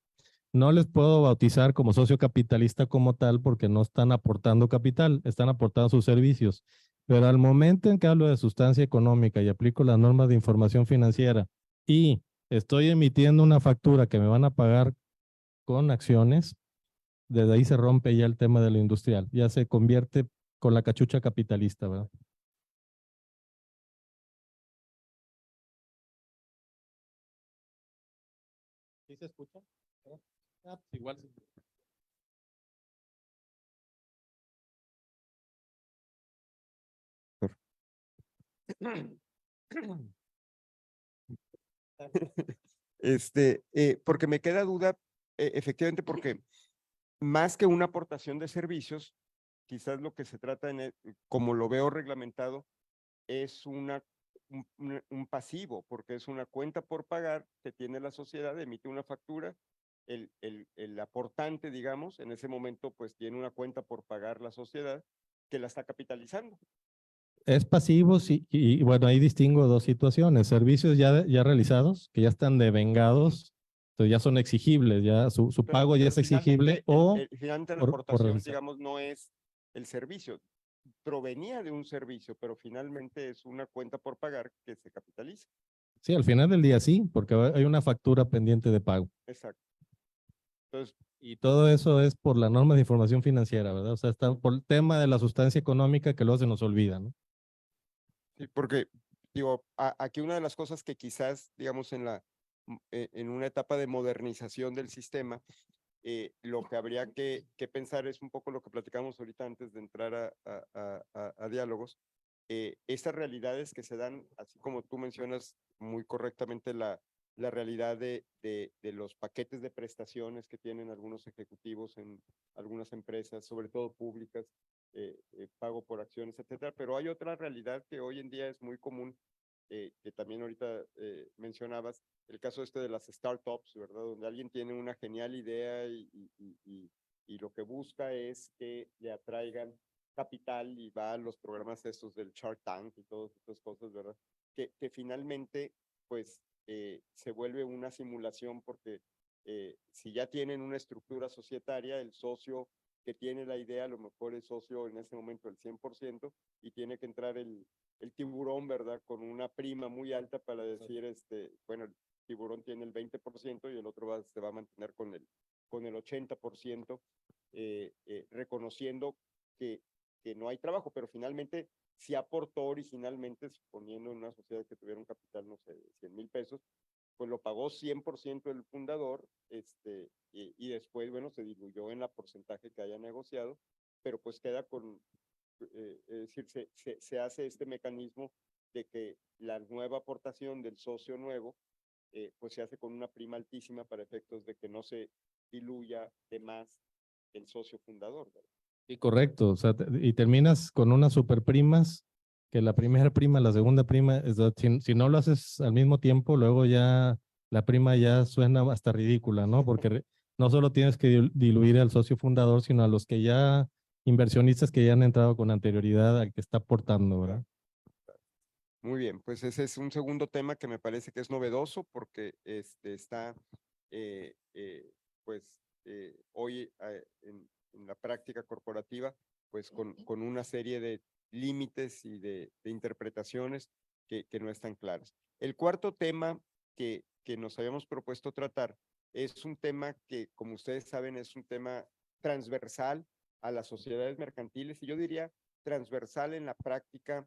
No les puedo bautizar como socio capitalista como tal porque no están aportando capital, están aportando sus servicios. Pero al momento en que hablo de sustancia económica y aplico las normas de información financiera y estoy emitiendo una factura que me van a pagar con acciones, desde ahí se rompe ya el tema de lo industrial, ya se convierte con la cachucha capitalista, ¿verdad? ¿Sí se escucha? Ah, pues igual. Porque me queda duda, efectivamente, porque más que una aportación de servicios, quizás lo que se trata, como lo veo reglamentado, es un pasivo, porque es una cuenta por pagar que tiene la sociedad, emite una factura, el aportante, digamos, en ese momento, pues tiene una cuenta por pagar la sociedad que la está capitalizando. Es pasivo, sí, y bueno, ahí distingo dos situaciones. Servicios ya realizados, que ya están devengados, entonces ya son exigibles, ya su pago ya es exigible, o Finalmente la por aportación, realizar. digamos, no es el servicio, provenía de un servicio, pero finalmente es una cuenta por pagar que se capitaliza. Sí, al final del día sí, porque hay una factura pendiente de pago. Exacto. Entonces, Y todo eso es por la norma de información financiera, ¿verdad? O sea, está por el tema de la sustancia económica que luego se nos olvida, ¿no? sí, porque, digo, aquí una de las cosas que quizás, digamos, en una etapa de modernización del sistema, lo que habría que pensar es un poco lo que platicamos ahorita antes de entrar a diálogos, estas realidades que se dan, así como tú mencionas muy correctamente la realidad de los paquetes de prestaciones que tienen algunos ejecutivos en algunas empresas, sobre todo públicas, pago por acciones, etcétera. Pero hay otra realidad que hoy en día es muy común, que también ahorita mencionabas, el caso de las startups, ¿verdad? Donde alguien tiene una genial idea y lo que busca es que le atraigan capital y va a los programas estos del Shark Tank y todas estas cosas, ¿verdad? Que finalmente, pues, se vuelve una simulación porque si ya tienen una estructura societaria, el socio que tiene la idea, a lo mejor es socio en ese momento el 100% y tiene que entrar el tiburón, ¿verdad? Con una prima muy alta para decir, bueno, el tiburón tiene el 20% y el otro se va a mantener con el 80%, reconociendo que no hay trabajo, pero finalmente si aportó originalmente, suponiendo en una sociedad que tuviera un capital, no sé, de 100,000 pesos, pues lo pagó 100% el fundador, y después, bueno, se diluyó en la porcentaje que haya negociado, pero pues queda con, es decir, se hace este mecanismo de que la nueva aportación del socio nuevo, pues se hace con una prima altísima para efectos de que no se diluya de más el socio fundador, ¿verdad? Sí, correcto. O sea, y terminas con unas superprimas, que la primera prima, la segunda prima, si no lo haces al mismo tiempo, luego ya la prima ya suena hasta ridícula, ¿no? Porque no solo tienes que diluir al socio fundador, sino a los que ya, inversionistas que ya han entrado con anterioridad al que está aportando, ¿verdad? Muy bien, pues ese es un segundo tema que me parece que es novedoso porque está, pues, hoy en la práctica corporativa, pues con una serie de límites y de interpretaciones que no están claras. El cuarto tema que nos habíamos propuesto tratar es un tema que, como ustedes saben, es un tema transversal a las sociedades mercantiles y yo diría transversal en la práctica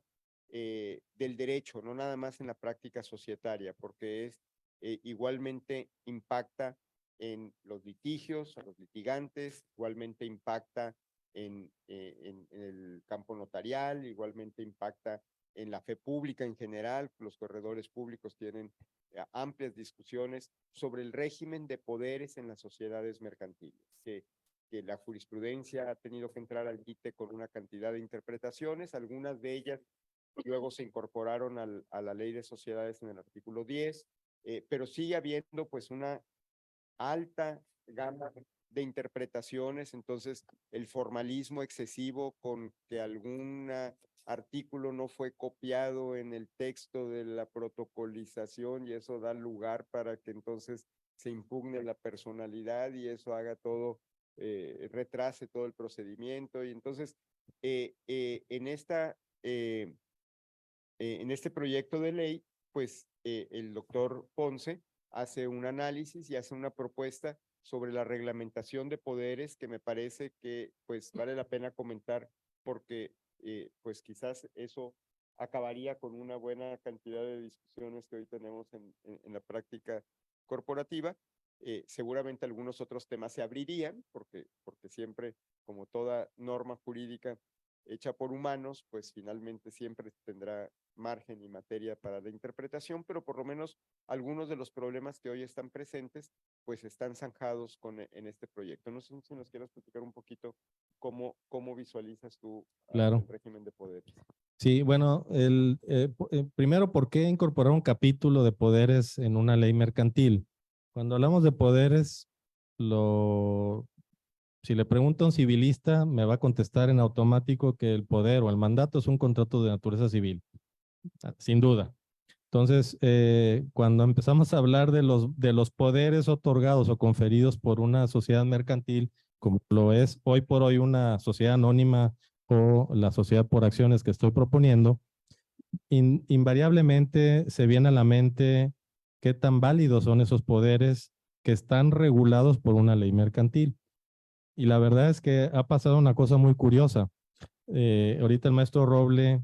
del derecho, no nada más en la práctica societaria, porque igualmente impacta en los litigios, a los litigantes, igualmente impacta en el campo notarial, igualmente impacta en la fe pública en general. Los corredores públicos tienen amplias discusiones sobre el régimen de poderes en las sociedades mercantiles, que la jurisprudencia ha tenido que entrar al quite con una cantidad de interpretaciones, algunas de ellas luego se incorporaron a la ley de sociedades en el artículo 10, pero sigue habiendo pues una alta gama de interpretaciones, entonces el formalismo excesivo con que algún artículo no fue copiado en el texto de la protocolización y eso da lugar para que entonces se impugne la personalidad y eso haga todo, retrase todo el procedimiento y entonces en este proyecto de ley, pues el doctor Ponce hace un análisis y hace una propuesta sobre la reglamentación de poderes que me parece que pues vale la pena comentar porque pues quizás eso acabaría con una buena cantidad de discusiones que hoy tenemos en la práctica corporativa. Seguramente algunos otros temas se abrirían porque siempre, como toda norma jurídica hecha por humanos, pues finalmente siempre tendrá margen y materia para la interpretación, pero por lo menos algunos de los problemas que hoy están presentes, pues están zanjados en este proyecto. No sé si nos quieras platicar un poquito cómo visualizas tú Claro. el régimen de poderes. Sí, bueno, primero, ¿por qué incorporar un capítulo de poderes en una ley mercantil? Cuando hablamos de poderes, si le pregunto a un civilista, me va a contestar en automático que el poder o el mandato es un contrato de naturaleza civil, sin duda. Entonces, cuando empezamos a hablar de los poderes otorgados o conferidos por una sociedad mercantil, como lo es hoy por hoy una sociedad anónima o la sociedad por acciones que estoy proponiendo, invariablemente se viene a la mente qué tan válidos son esos poderes que están regulados por una ley mercantil. Y la verdad es que ha pasado una cosa muy curiosa. Ahorita el maestro Roble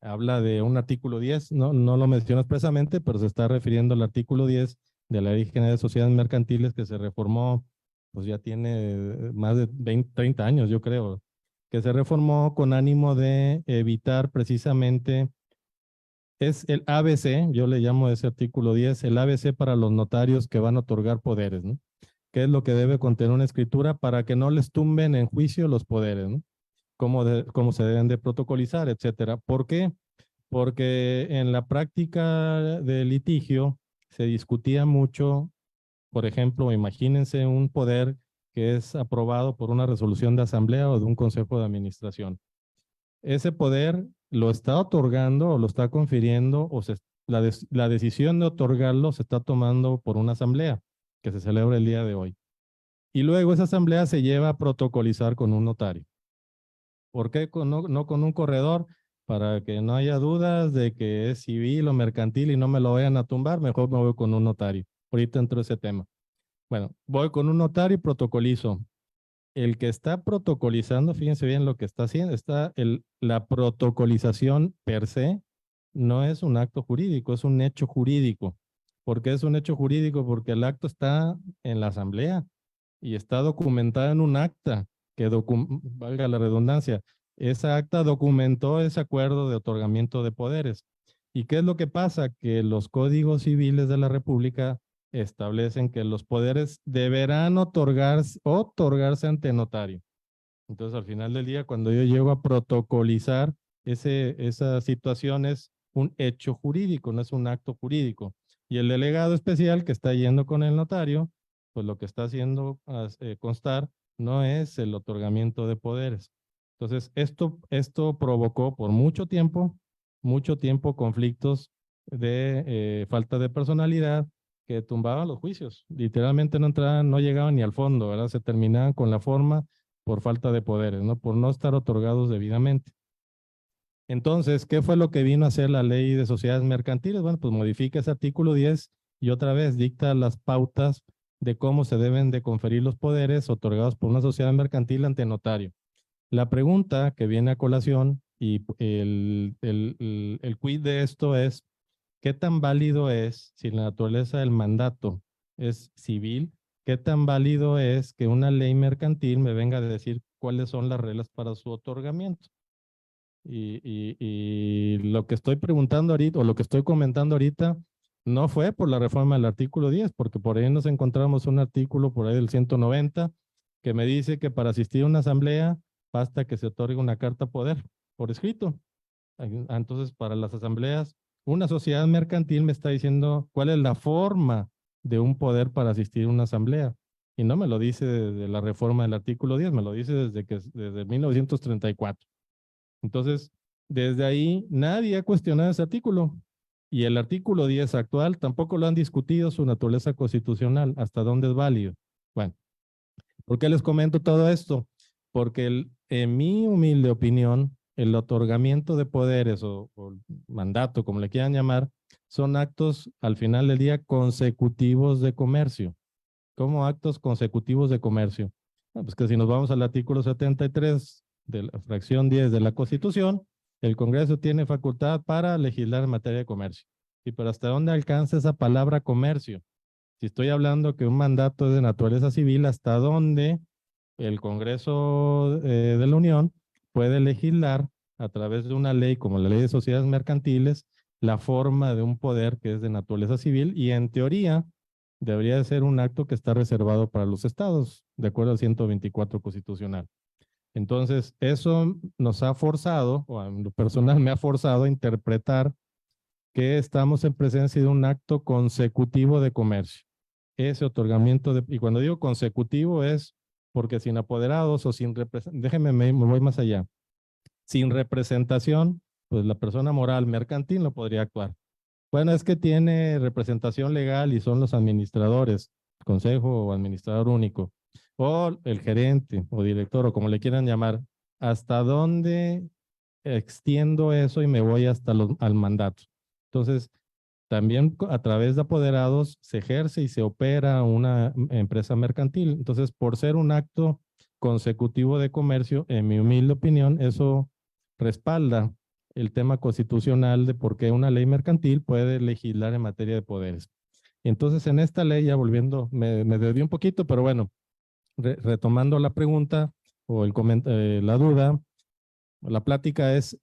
habla de un artículo 10, no lo menciona expresamente, pero se está refiriendo al artículo 10 de la Ley General de Sociedades Mercantiles que se reformó, pues ya tiene más de 20, 30 años, yo creo, que se reformó con ánimo de evitar precisamente, es el ABC, yo le llamo ese artículo 10, el ABC para los notarios que van a otorgar poderes, ¿no? ¿Qué es lo que debe contener una escritura para que no les tumben en juicio los poderes, ¿no? cómo se deben de protocolizar, etcétera. ¿Por qué? Porque en la práctica de litigio se discutía mucho, por ejemplo, imagínense un poder que es aprobado por una resolución de asamblea o de un consejo de administración. Ese poder lo está otorgando o lo está confiriendo o la decisión de otorgarlo se está tomando por una asamblea que se celebra el día de hoy. Y luego esa asamblea se lleva a protocolizar con un notario. ¿Por qué no con un corredor? Para que no haya dudas de que es civil o mercantil y no me lo vayan a tumbar, mejor me voy con un notario. Ahorita entro ese tema. Bueno, voy con un notario y protocolizo. El que está protocolizando, fíjense bien lo que está haciendo, la protocolización per se no es un acto jurídico, es un hecho jurídico. ¿Por qué es un hecho jurídico? Porque el acto está en la asamblea y está documentado en un acta que, valga la redundancia, esa acta documentó ese acuerdo de otorgamiento de poderes. ¿Y qué es lo que pasa? Que los códigos civiles de la República establecen que los poderes deberán otorgarse ante notario. Entonces, al final del día, cuando yo llego a protocolizar, esa situación es un hecho jurídico, no es un acto jurídico. Y el delegado especial que está yendo con el notario, pues lo que está haciendo constar no es el otorgamiento de poderes. Entonces, esto provocó por mucho tiempo conflictos de falta de personalidad que tumbaban los juicios. Literalmente no llegaban ni al fondo, ¿verdad? Se terminaban con la forma por falta de poderes, ¿no? Por no estar otorgados debidamente. Entonces, ¿qué fue lo que vino a hacer la ley de sociedades mercantiles? Bueno, pues modifica ese artículo 10 y otra vez dicta las pautas de cómo se deben de conferir los poderes otorgados por una sociedad mercantil ante notario. La pregunta que viene a colación y el quid de esto es, ¿qué tan válido es si la naturaleza del mandato es civil? ¿Qué tan válido es que una ley mercantil me venga a decir cuáles son las reglas para su otorgamiento? Y lo que estoy preguntando ahorita, o lo que estoy comentando ahorita, no fue por la reforma del artículo 10, porque por ahí nos encontramos un artículo por ahí del 190 que me dice que para asistir a una asamblea basta que se otorgue una carta poder por escrito. Entonces, para las asambleas, una sociedad mercantil me está diciendo cuál es la forma de un poder para asistir a una asamblea. Y no me lo dice desde la reforma del artículo 10, me lo dice desde 1934. Entonces, desde ahí nadie ha cuestionado ese artículo. Y el artículo 10 actual tampoco lo han discutido su naturaleza constitucional, hasta dónde es válido. Bueno, ¿por qué les comento todo esto? Porque en mi humilde opinión, el otorgamiento de poderes o mandato, como le quieran llamar, son actos al final del día consecutivos de comercio. ¿Cómo actos consecutivos de comercio? Bueno, pues que si nos vamos al artículo 73 de la fracción 10 de la Constitución, el Congreso tiene facultad para legislar en materia de comercio. ¿Y pero hasta dónde alcanza esa palabra comercio? Si estoy hablando que un mandato es de naturaleza civil, ¿hasta dónde el Congreso de la Unión puede legislar a través de una ley como la Ley de Sociedades Mercantiles la forma de un poder que es de naturaleza civil y en teoría debería de ser un acto que está reservado para los estados, de acuerdo al 124 constitucional? Entonces, eso nos ha forzado, o en lo personal me ha forzado a interpretar que estamos en presencia de un acto consecutivo de comercio. Ese otorgamiento y cuando digo consecutivo es porque sin apoderados o sin representación, déjenme, me voy más allá. Sin representación, pues la persona moral mercantil no podría actuar. Bueno, es que tiene representación legal y son los administradores, consejo o administrador único, o el gerente o director o como le quieran llamar. ¿Hasta dónde extiendo eso y me voy hasta al mandato? Entonces, también a través de apoderados se ejerce y se opera una empresa mercantil. Entonces, por ser un acto consecutivo de comercio, en mi humilde opinión, eso respalda el tema constitucional de por qué una ley mercantil puede legislar en materia de poderes. Entonces, en esta ley, ya volviendo, me desvié un poquito, pero bueno, retomando la pregunta o la duda, la plática es,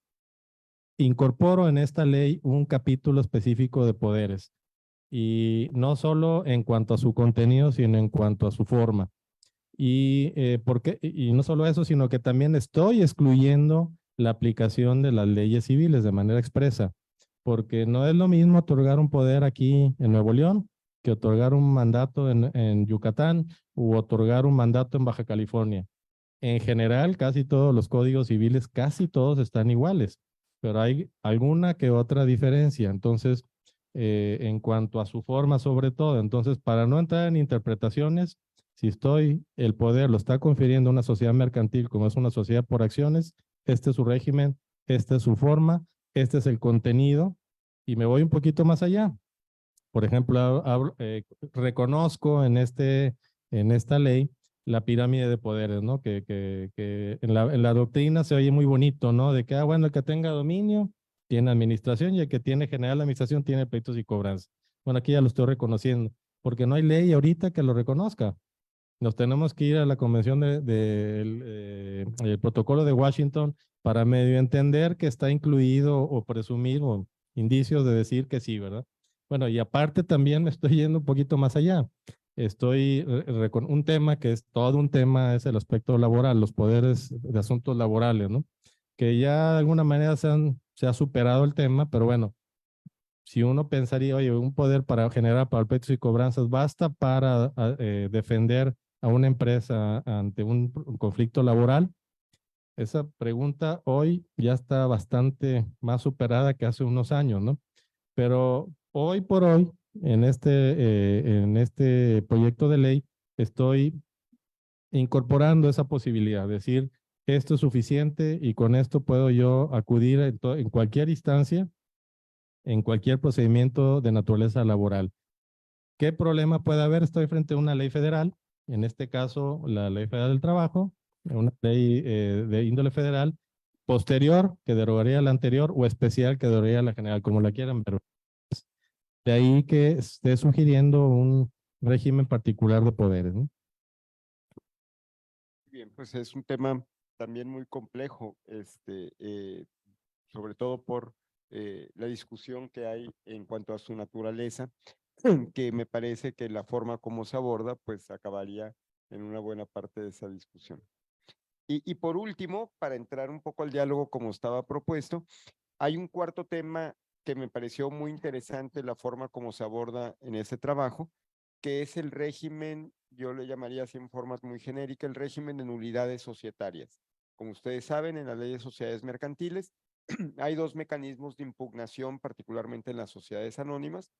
incorporo en esta ley un capítulo específico de poderes y no solo en cuanto a su contenido, sino en cuanto a su forma. Y no solo eso, sino que también estoy excluyendo la aplicación de las leyes civiles de manera expresa, porque no es lo mismo otorgar un poder aquí en Nuevo León que otorgar un mandato en Yucatán u otorgar un mandato en Baja California. En general, casi todos los códigos civiles, casi todos están iguales, pero hay alguna que otra diferencia. Entonces, en cuanto a su forma sobre todo, entonces, para no entrar en interpretaciones, si el poder lo está confiriendo una sociedad mercantil como es una sociedad por acciones, este es su régimen, esta es su forma, este es el contenido, y me voy un poquito más allá. Por ejemplo, reconozco en esta ley la pirámide de poderes, ¿no? Que en la doctrina se oye muy bonito, ¿no? De que, bueno, el que tenga dominio tiene administración y el que tiene general administración tiene pleitos y cobranza. Bueno, aquí ya lo estoy reconociendo, porque no hay ley ahorita que lo reconozca. Nos tenemos que ir a la convención el protocolo de Washington para medio entender que está incluido o presumir o indicios de decir que sí, ¿verdad? Bueno, y aparte también me estoy yendo un poquito más allá. Un tema que es todo un tema es el aspecto laboral, los poderes de asuntos laborales, ¿no? Que ya de alguna manera se ha superado el tema, pero bueno, si uno pensaría, oye, un poder para generar pleitos y cobranzas basta para defender a una empresa ante un conflicto laboral, esa pregunta hoy ya está bastante más superada que hace unos años, ¿no? Pero hoy por hoy, en este proyecto de ley, estoy incorporando esa posibilidad, decir, esto es suficiente y con esto puedo yo acudir en cualquier instancia, en cualquier procedimiento de naturaleza laboral. ¿Qué problema puede haber? Estoy frente a una ley federal, en este caso la Ley Federal del Trabajo, una ley de índole federal, posterior que derogaría la anterior o especial que derogaría la general, como la quieran, pero de ahí que esté sugiriendo un régimen particular de poderes, ¿no? Bien, pues es un tema también muy complejo, sobre todo por la discusión que hay en cuanto a su naturaleza, que me parece que la forma como se aborda, pues acabaría en una buena parte de esa discusión. Y por último, para entrar un poco al diálogo como estaba propuesto, hay un cuarto tema que me pareció muy interesante, la forma como se aborda en ese trabajo, que es el régimen, yo le llamaría así en formas muy genéricas, el régimen de nulidades societarias. Como ustedes saben, en la ley de sociedades mercantiles hay dos mecanismos de impugnación, particularmente en las sociedades anónimas,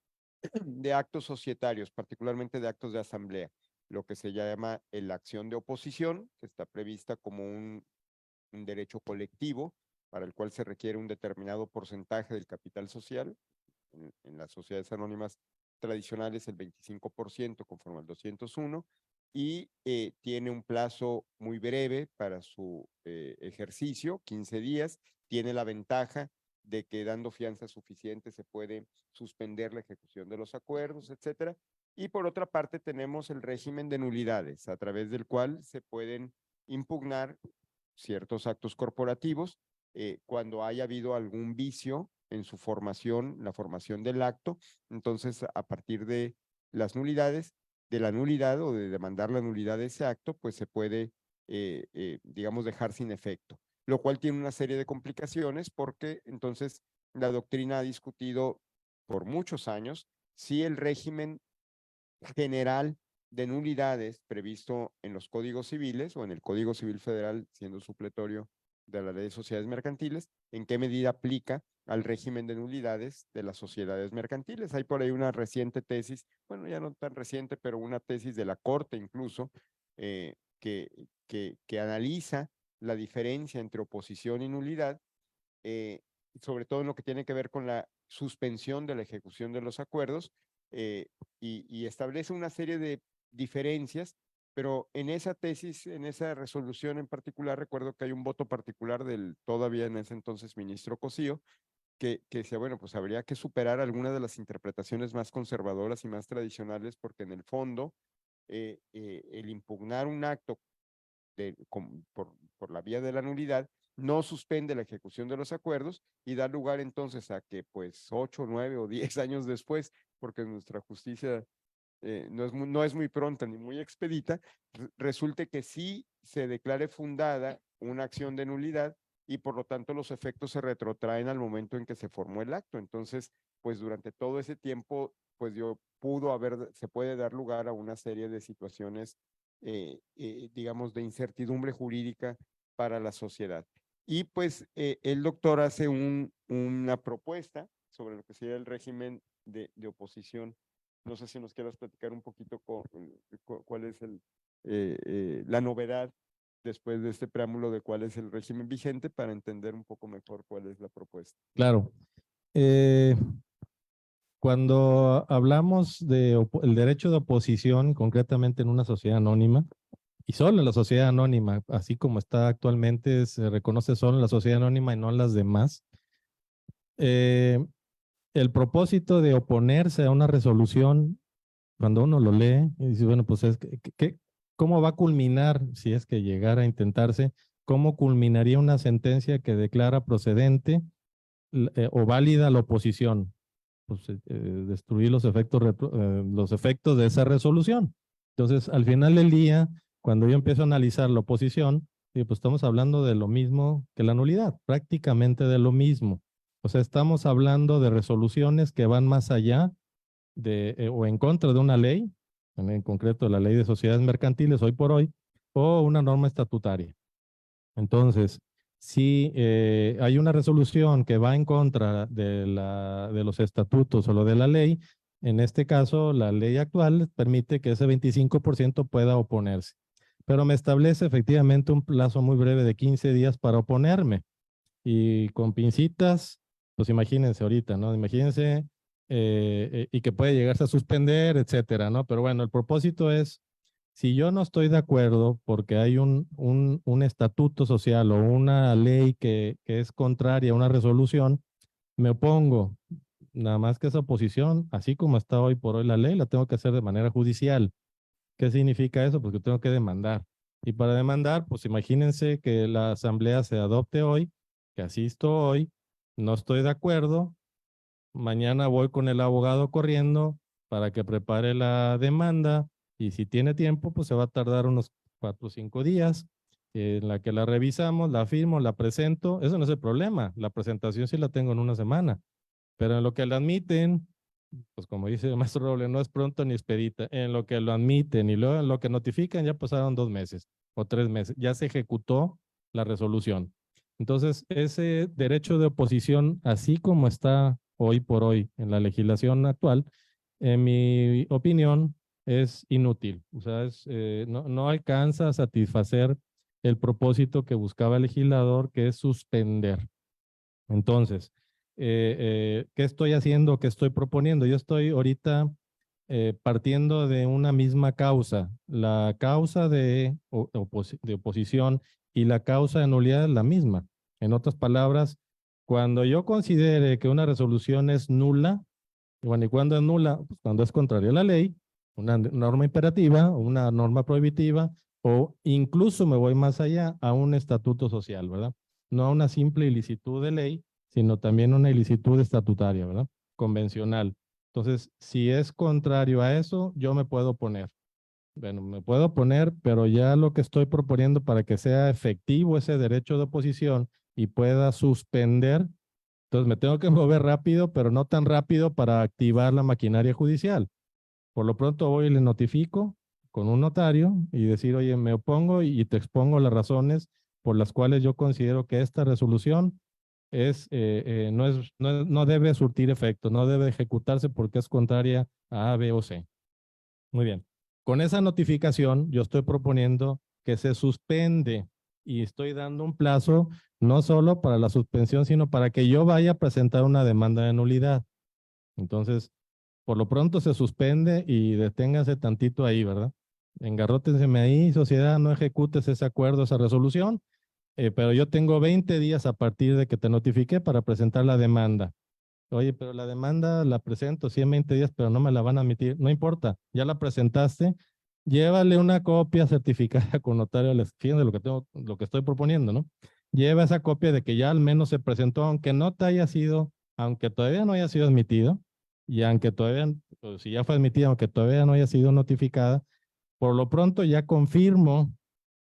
de actos societarios, particularmente de actos de asamblea, lo que se llama la acción de oposición, que está prevista como un derecho colectivo para el cual se requiere un determinado porcentaje del capital social. En las sociedades anónimas tradicionales el 25% conforme al 201 y tiene un plazo muy breve para su ejercicio, 15 días. Tiene la ventaja de que dando fianza suficiente se puede suspender la ejecución de los acuerdos, etcétera. Y por otra parte tenemos el régimen de nulidades, a través del cual se pueden impugnar ciertos actos corporativos cuando haya habido algún vicio en su formación, la formación del acto. Entonces, a partir de las nulidades, de la nulidad o de demandar la nulidad de ese acto, pues se puede, digamos, dejar sin efecto, lo cual tiene una serie de complicaciones porque entonces la doctrina ha discutido por muchos años si el régimen general de nulidades previsto en los códigos civiles o en el Código Civil Federal, siendo supletorio de la ley de sociedades mercantiles, en qué medida aplica al régimen de nulidades de las sociedades mercantiles. Hay por ahí una reciente tesis, bueno, ya no tan reciente, pero una tesis de la Corte incluso, que analiza la diferencia entre oposición y nulidad, eh, sobre todo en lo que tiene que ver con la suspensión de la ejecución de los acuerdos, y establece una serie de diferencias, pero en esa tesis, en esa resolución en particular, recuerdo que hay un voto particular del todavía en ese entonces ministro Cosío, que decía, bueno, pues habría que superar algunas de las interpretaciones más conservadoras y más tradicionales, porque en el fondo, el impugnar un acto por la vía de la nulidad, no suspende la ejecución de los acuerdos y da lugar entonces a que pues 8, 9 o 10 años después, porque nuestra justicia no es muy pronta ni muy expedita, resulte que sí se declare fundada una acción de nulidad y por lo tanto los efectos se retrotraen al momento en que se formó el acto. Entonces, pues durante todo ese tiempo, pues se puede dar lugar a una serie de situaciones, digamos, de incertidumbre jurídica para la sociedad. Y pues el doctor hace una propuesta sobre lo que sería el régimen de oposición. No sé si nos quieras platicar un poquito cuál es la novedad después de este preámbulo de cuál es el régimen vigente para entender un poco mejor cuál es la propuesta. Claro. Cuando hablamos de el derecho de oposición, concretamente en una sociedad anónima, y solo en la sociedad anónima, así como está actualmente, se reconoce solo en la sociedad anónima y no en las demás. El propósito de oponerse a una resolución, cuando uno lo lee, y dice, bueno, pues ¿cómo va a culminar, si es que llegara a intentarse, cómo culminaría una sentencia que declara procedente o válida la oposición? Pues, destruir los efectos de esa resolución. Entonces, al final del día, cuando yo empiezo a analizar la oposición, pues estamos hablando de lo mismo que la nulidad, prácticamente de lo mismo. O sea, estamos hablando de resoluciones que van más allá o en contra de una ley, en concreto la ley de sociedades mercantiles hoy por hoy, o una norma estatutaria. Entonces, si hay una resolución que va en contra de los estatutos o lo de la ley, en este caso, la ley actual permite que ese 25% pueda oponerse. Pero me establece efectivamente un plazo muy breve de 15 días para oponerme. Y con pincitas, pues imagínense ahorita, ¿no? Imagínense y que puede llegarse a suspender, etcétera, ¿no? Pero bueno, el propósito es, si yo no estoy de acuerdo porque hay un estatuto social o una ley que es contraria a una resolución, me opongo. Nada más que esa oposición, así como está hoy por hoy la ley, la tengo que hacer de manera judicial. ¿Qué significa eso? Porque tengo que demandar. Y para demandar, pues imagínense que la asamblea se adopte hoy, que asisto hoy, no estoy de acuerdo, mañana voy con el abogado corriendo para que prepare la demanda y si tiene tiempo, pues se va a tardar unos 4 o 5 días en la que la revisamos, la firmo, la presento. Eso no es el problema. La presentación sí la tengo en una semana, pero en lo que la admiten, pues como dice el maestro Roble, no es pronto ni expedita. En lo que lo admiten y luego en lo que notifican ya pasaron 2 meses o 3 meses. Ya se ejecutó la resolución. Entonces, ese derecho de oposición, así como está hoy por hoy en la legislación actual, en mi opinión, es inútil. O sea, no alcanza a satisfacer el propósito que buscaba el legislador, que es suspender. Entonces, ¿qué estoy haciendo? ¿Qué estoy proponiendo? Yo estoy ahorita partiendo de una misma causa. La causa de oposición y la causa de nulidad es la misma. En otras palabras, cuando yo considere que una resolución es nula, bueno, ¿y cuándo es nula? Pues cuando es contraria a la ley, una norma imperativa, una norma prohibitiva, o incluso me voy más allá a un estatuto social, ¿verdad? No a una simple ilicitud de ley, sino también una ilicitud estatutaria, ¿verdad? Convencional. Entonces, si es contrario a eso, yo me puedo oponer. Bueno, me puedo oponer, pero ya lo que estoy proponiendo para que sea efectivo ese derecho de oposición y pueda suspender, entonces me tengo que mover rápido, pero no tan rápido para activar la maquinaria judicial. Por lo pronto voy y le notifico con un notario y decir, oye, me opongo y te expongo las razones por las cuales yo considero que esta resolución no debe surtir efecto, no debe ejecutarse porque es contraria a A, B o C. Muy bien. Con esa notificación yo estoy proponiendo que se suspende y estoy dando un plazo no solo para la suspensión, sino para que yo vaya a presentar una demanda de nulidad. Entonces, por lo pronto se suspende y deténgase tantito ahí, ¿verdad? Engarrótenseme ahí, sociedad, no ejecutes ese acuerdo, esa resolución, pero yo tengo 20 días a partir de que te notifiqué para presentar la demanda. Oye, pero la demanda la presento, sí, en 20 días, pero no me la van a admitir. No importa, ya la presentaste, llévale una copia certificada con notario, fíjense lo que estoy proponiendo, ¿no? Lleva esa copia de que ya al menos se presentó, aunque no te haya sido, aunque todavía no haya sido admitido, y aunque todavía, pues, si ya fue admitida, aunque todavía no haya sido notificada, por lo pronto ya confirmo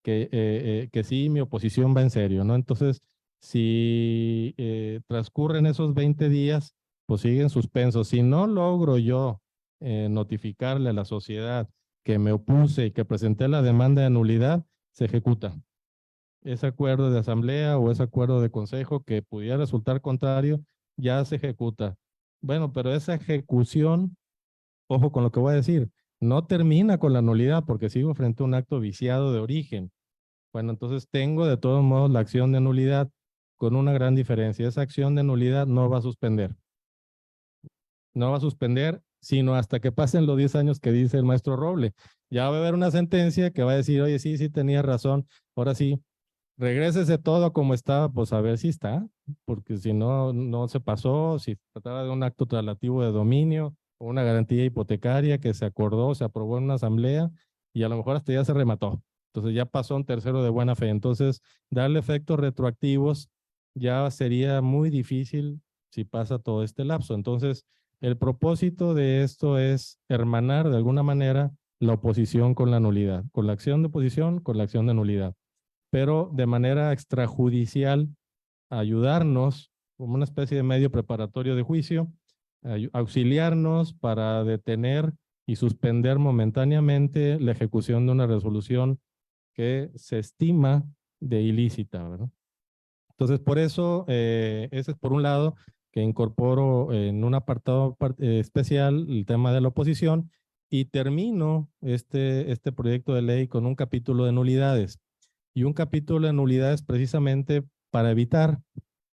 que sí, mi oposición va en serio, ¿no? Entonces, si transcurren esos 20 días, pues sigue en suspenso. Si no logro yo notificarle a la sociedad que me opuse y que presenté la demanda de nulidad, se ejecuta. Ese acuerdo de asamblea o ese acuerdo de consejo que pudiera resultar contrario, ya se ejecuta. Bueno, pero esa ejecución, ojo con lo que voy a decir, no termina con la nulidad porque sigo frente a un acto viciado de origen. Bueno, entonces tengo de todos modos la acción de nulidad con una gran diferencia. Esa acción de nulidad no va a suspender. No va a suspender, sino hasta que pasen los 10 años que dice el maestro Roble. Ya va a haber una sentencia que va a decir, oye, sí, sí tenía razón. Ahora sí, regrésese todo como estaba, pues a ver si está, porque si no, no se pasó, si trataba de un acto traslativo de dominio o una garantía hipotecaria que se acordó, se aprobó en una asamblea y a lo mejor hasta ya se remató. Entonces ya pasó un tercero de buena fe. Entonces, darle efectos retroactivos ya sería muy difícil si pasa todo este lapso. Entonces, el propósito de esto es hermanar de alguna manera la oposición con la nulidad, con la acción de oposición, con la acción de nulidad, pero de manera extrajudicial ayudarnos como una especie de medio preparatorio de juicio, auxiliarnos para detener y suspender momentáneamente la ejecución de una resolución que se estima de ilícita, ¿verdad? Entonces, por eso, ese es por un lado, que incorporo en un apartado especial el tema de la oposición y termino este proyecto de ley con un capítulo de nulidades y un capítulo de nulidades precisamente para evitar,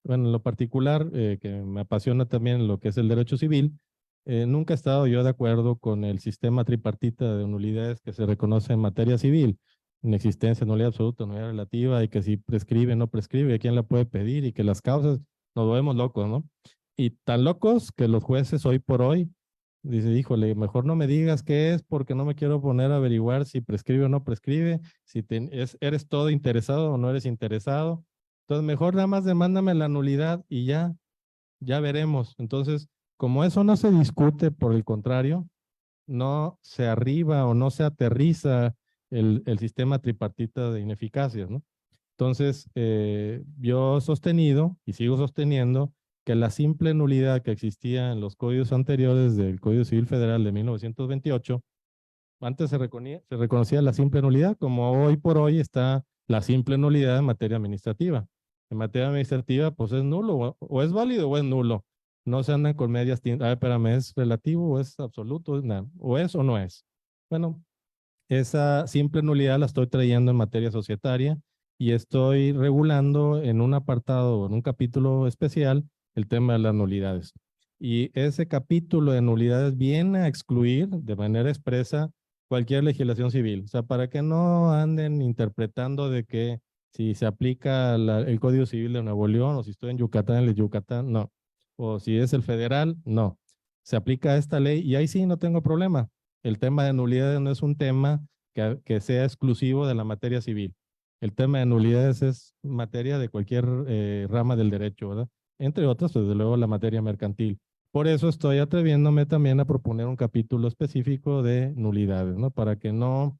bueno, en lo particular, que me apasiona también lo que es el derecho civil, nunca he estado yo de acuerdo con el sistema tripartita de nulidades que se reconoce en materia civil, inexistencia, nulidad absoluta, nulidad relativa, y que si prescribe, no prescribe, quién la puede pedir, y que las causas, nos volvemos locos, ¿no? Y tan locos que los jueces hoy por hoy dice, híjole, mejor no me digas qué es porque no me quiero poner a averiguar si prescribe o no prescribe, si eres todo interesado o no eres interesado. Entonces, mejor nada más demándame la nulidad y ya veremos. Entonces, como eso no se discute, por el contrario, no se arriba o no se aterriza el sistema tripartita de ineficacias, ¿no? Entonces, yo he sostenido y sigo sosteniendo que la simple nulidad que existía en los códigos anteriores del Código Civil Federal de 1928, antes se reconocía la simple nulidad, como hoy por hoy está la simple nulidad en materia administrativa. En materia administrativa, pues es nulo, o es válido o es nulo. No se andan con medias tintas, espérame, ¿es relativo o es absoluto? No, o es o no es. Bueno, esa simple nulidad la estoy trayendo en materia societaria y estoy regulando en un apartado, en un capítulo especial, el tema de las nulidades. Y ese capítulo de nulidades viene a excluir de manera expresa cualquier legislación civil. O sea, para que no anden interpretando de que si se aplica el Código Civil de Nuevo León o si estoy en Yucatán, el de Yucatán, no. O si es el federal, no. Se aplica esta ley y ahí sí no tengo problema. El tema de nulidades no es un tema que sea exclusivo de la materia civil. El tema de nulidades es materia de cualquier rama del derecho, ¿verdad? Entre otras, pues, desde luego, la materia mercantil. Por eso estoy atreviéndome también a proponer un capítulo específico de nulidades, ¿no? Para que no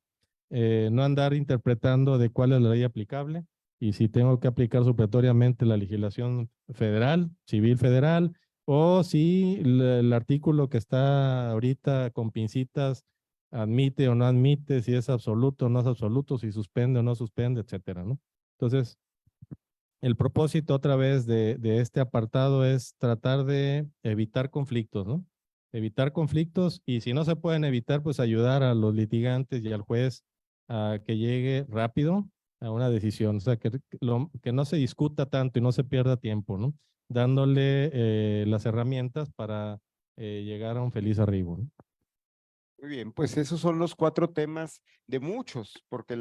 andar interpretando de cuál es la ley aplicable y si tengo que aplicar supletoriamente la legislación federal, civil federal, o si el artículo que está ahorita con pincitas admite o no admite, si es absoluto o no es absoluto, si suspende o no suspende, etcétera, ¿no? Entonces, el propósito otra vez de este apartado es tratar de evitar conflictos, ¿no? Evitar conflictos y si no se pueden evitar, pues ayudar a los litigantes y al juez a que llegue rápido a una decisión, o sea, que no se discuta tanto y no se pierda tiempo, ¿no? Dándole las herramientas para llegar a un feliz arribo, ¿no? Muy bien, pues esos son los 4 temas de muchos, porque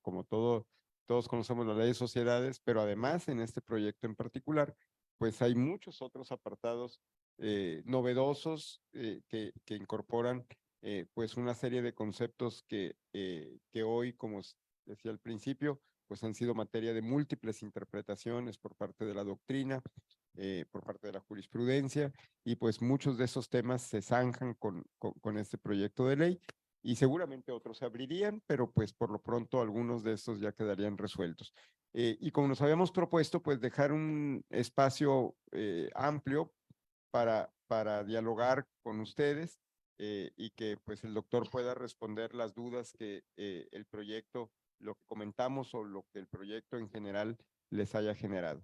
como todos conocemos la ley de sociedades, pero además en este proyecto en particular, pues hay muchos otros apartados novedosos que incorporan pues una serie de conceptos que hoy, como decía al principio, pues han sido materia de múltiples interpretaciones por parte de la doctrina por parte de la jurisprudencia, y pues muchos de esos temas se zanjan con este proyecto de ley, y seguramente otros se abrirían, pero pues por lo pronto algunos de estos ya quedarían resueltos. Y como nos habíamos propuesto, pues dejar un espacio amplio para dialogar con ustedes, y que pues el doctor pueda responder las dudas que el proyecto, lo que comentamos o lo que el proyecto en general les haya generado.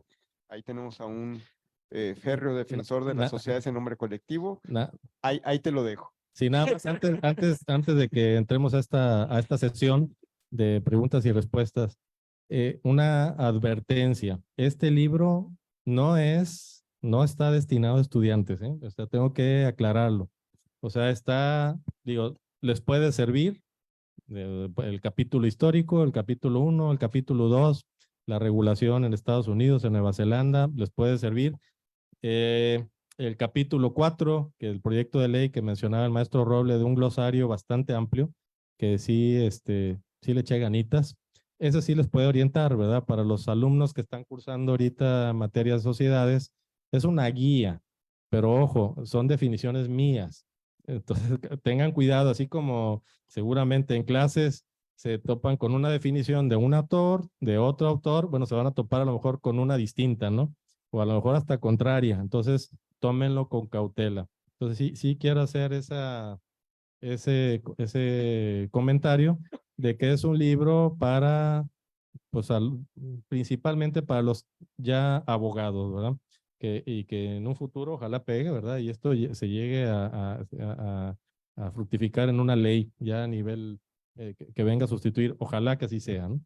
Ahí tenemos a un férreo defensor de las sociedades en nombre colectivo. Ahí te lo dejo. Sí, nada más antes de que entremos a esta sesión de preguntas y respuestas, una advertencia. Este libro no está destinado a estudiantes, ¿eh? O sea, tengo que aclararlo. O sea, les puede servir el capítulo histórico, el capítulo 1, el capítulo 2, la regulación en Estados Unidos, en Nueva Zelanda, les puede servir. El capítulo 4, que el proyecto de ley que mencionaba el maestro Roble, de un glosario bastante amplio, que sí le eché ganitas. Ese sí les puede orientar, ¿verdad? Para los alumnos que están cursando ahorita materias de sociedades, es una guía, pero ojo, son definiciones mías. Entonces, tengan cuidado, así como seguramente en clases se topan con una definición de un autor, de otro autor, bueno, se van a topar a lo mejor con una distinta, ¿no? O a lo mejor hasta contraria. Entonces, tómenlo con cautela. Entonces, sí quiero hacer ese comentario de que es un libro pues, principalmente para los ya abogados, ¿verdad? Y que en un futuro ojalá pegue, ¿verdad? Y esto se llegue a fructificar en una ley ya a nivel que venga a sustituir. Ojalá que así sea, ¿no?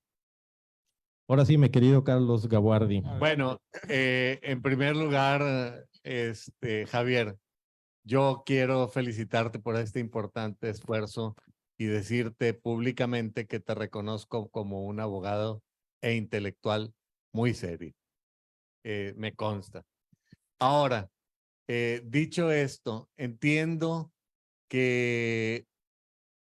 Ahora sí, mi querido Carlos Gaguardi. Bueno, en primer lugar, Javier, yo quiero felicitarte por este importante esfuerzo y decirte públicamente que te reconozco como un abogado e intelectual muy serio. Me consta. Ahora, dicho esto, entiendo que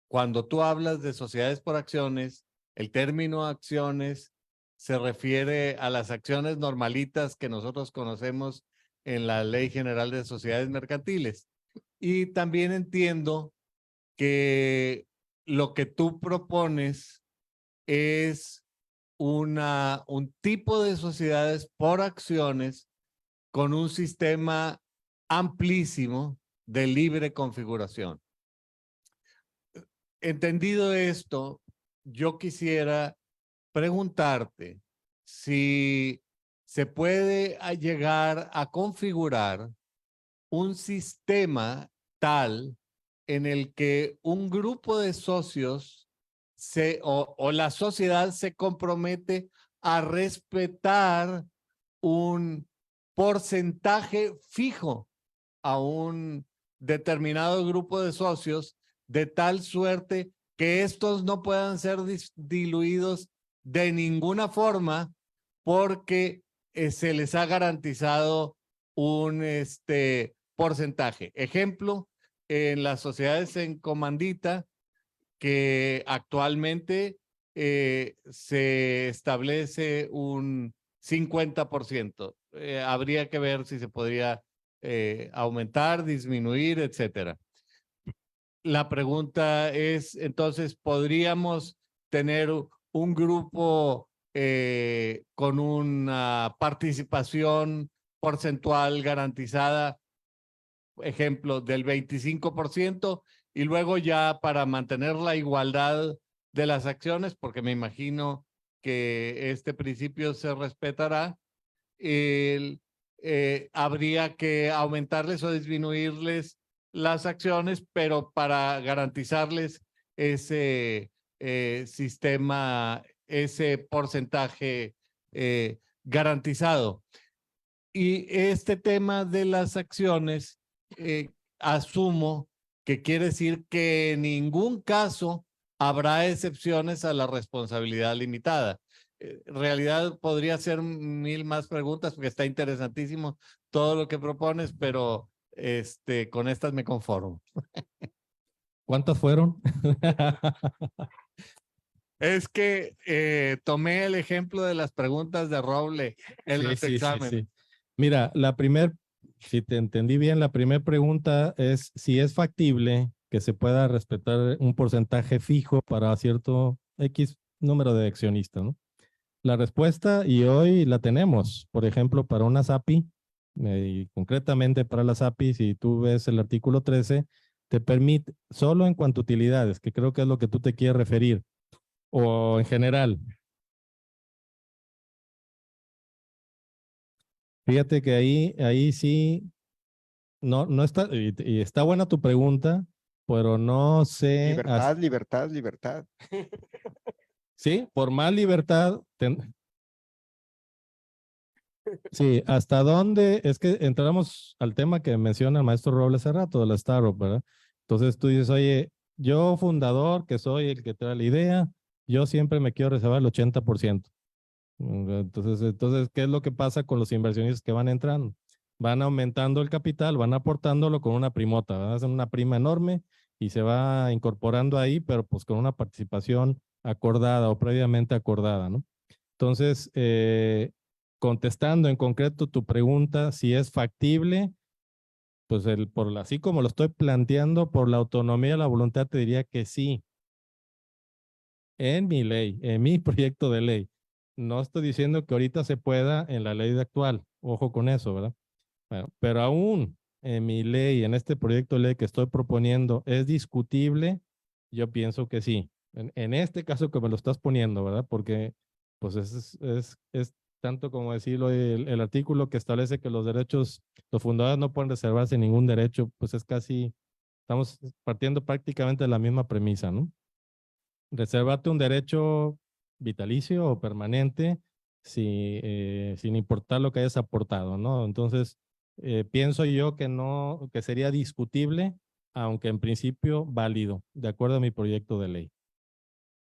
cuando tú hablas de sociedades por acciones, el término acciones se refiere a las acciones normalitas que nosotros conocemos en la Ley General de Sociedades Mercantiles. Y también entiendo que lo que tú propones es un tipo de sociedades por acciones con un sistema amplísimo de libre configuración. Entendido esto, yo quisiera preguntarte si se puede llegar a configurar un sistema tal en el que un grupo de socios o la sociedad se compromete a respetar un porcentaje fijo a un determinado grupo de socios, de tal suerte que estos no puedan ser diluidos de ninguna forma porque se les ha garantizado un porcentaje. Ejemplo, en las sociedades en comandita, que actualmente se establece un 50%. Habría que ver si se podría aumentar, disminuir, etcétera. La pregunta es, entonces, ¿podríamos tener un grupo con una participación porcentual garantizada, ejemplo, del 25%, y luego ya para mantener la igualdad de las acciones, porque me imagino que este principio se respetará, habría que aumentarles o disminuirles las acciones, pero para garantizarles ese sistema, ese porcentaje garantizado. Y este tema de las acciones, asumo que quiere decir que en ningún caso habrá excepciones a la responsabilidad limitada. En realidad podría hacer 1000 más preguntas porque está interesantísimo todo lo que propones, pero con estas me conformo. ¿Cuántas fueron? Es que tomé el ejemplo de las preguntas de Roble en los exámenes. Mira, si te entendí bien, la primera pregunta es si es factible que se pueda respetar un porcentaje fijo para cierto X número de accionistas, ¿no? La respuesta, y hoy la tenemos, por ejemplo, para una SAPI, y concretamente para las SAPI, si tú ves el artículo 13, te permite, solo en cuanto a utilidades, que creo que es lo que tú te quieres referir, o en general. Fíjate que ahí sí, no está, y está buena tu pregunta, pero no sé, Libertad, libertad, libertad. sí, por más libertad, sí, hasta dónde, es que entramos al tema que menciona el maestro Robles hace rato, de la startup, ¿verdad? Entonces tú dices, oye, yo fundador, que soy el que trae la idea, yo siempre me quiero reservar el 80%. Entonces, ¿qué es lo que pasa con los inversionistas que van entrando? Van aumentando el capital, van aportándolo con una primota, van a hacer una prima enorme y se va incorporando ahí, pero pues con una participación acordada o previamente acordada, ¿no? Entonces, contestando en concreto tu pregunta, si es factible, pues así como lo estoy planteando, por la autonomía y la voluntad, te diría que sí, en mi ley, en mi proyecto de ley. No estoy diciendo que ahorita se pueda en la ley actual, ojo con eso, ¿verdad? Bueno, pero aún en mi ley, en este proyecto de ley que estoy proponiendo, ¿es discutible? Yo pienso que sí. En este caso que me lo estás poniendo, ¿verdad? Porque pues es tanto como decirlo, el artículo que establece que los fundadores no pueden reservarse ningún derecho, pues es casi, estamos partiendo prácticamente de la misma premisa, ¿no? Reservarte un derecho vitalicio o permanente sin importar lo que hayas aportado, ¿no? Entonces, pienso yo que no, que sería discutible, aunque en principio válido, de acuerdo a mi proyecto de ley.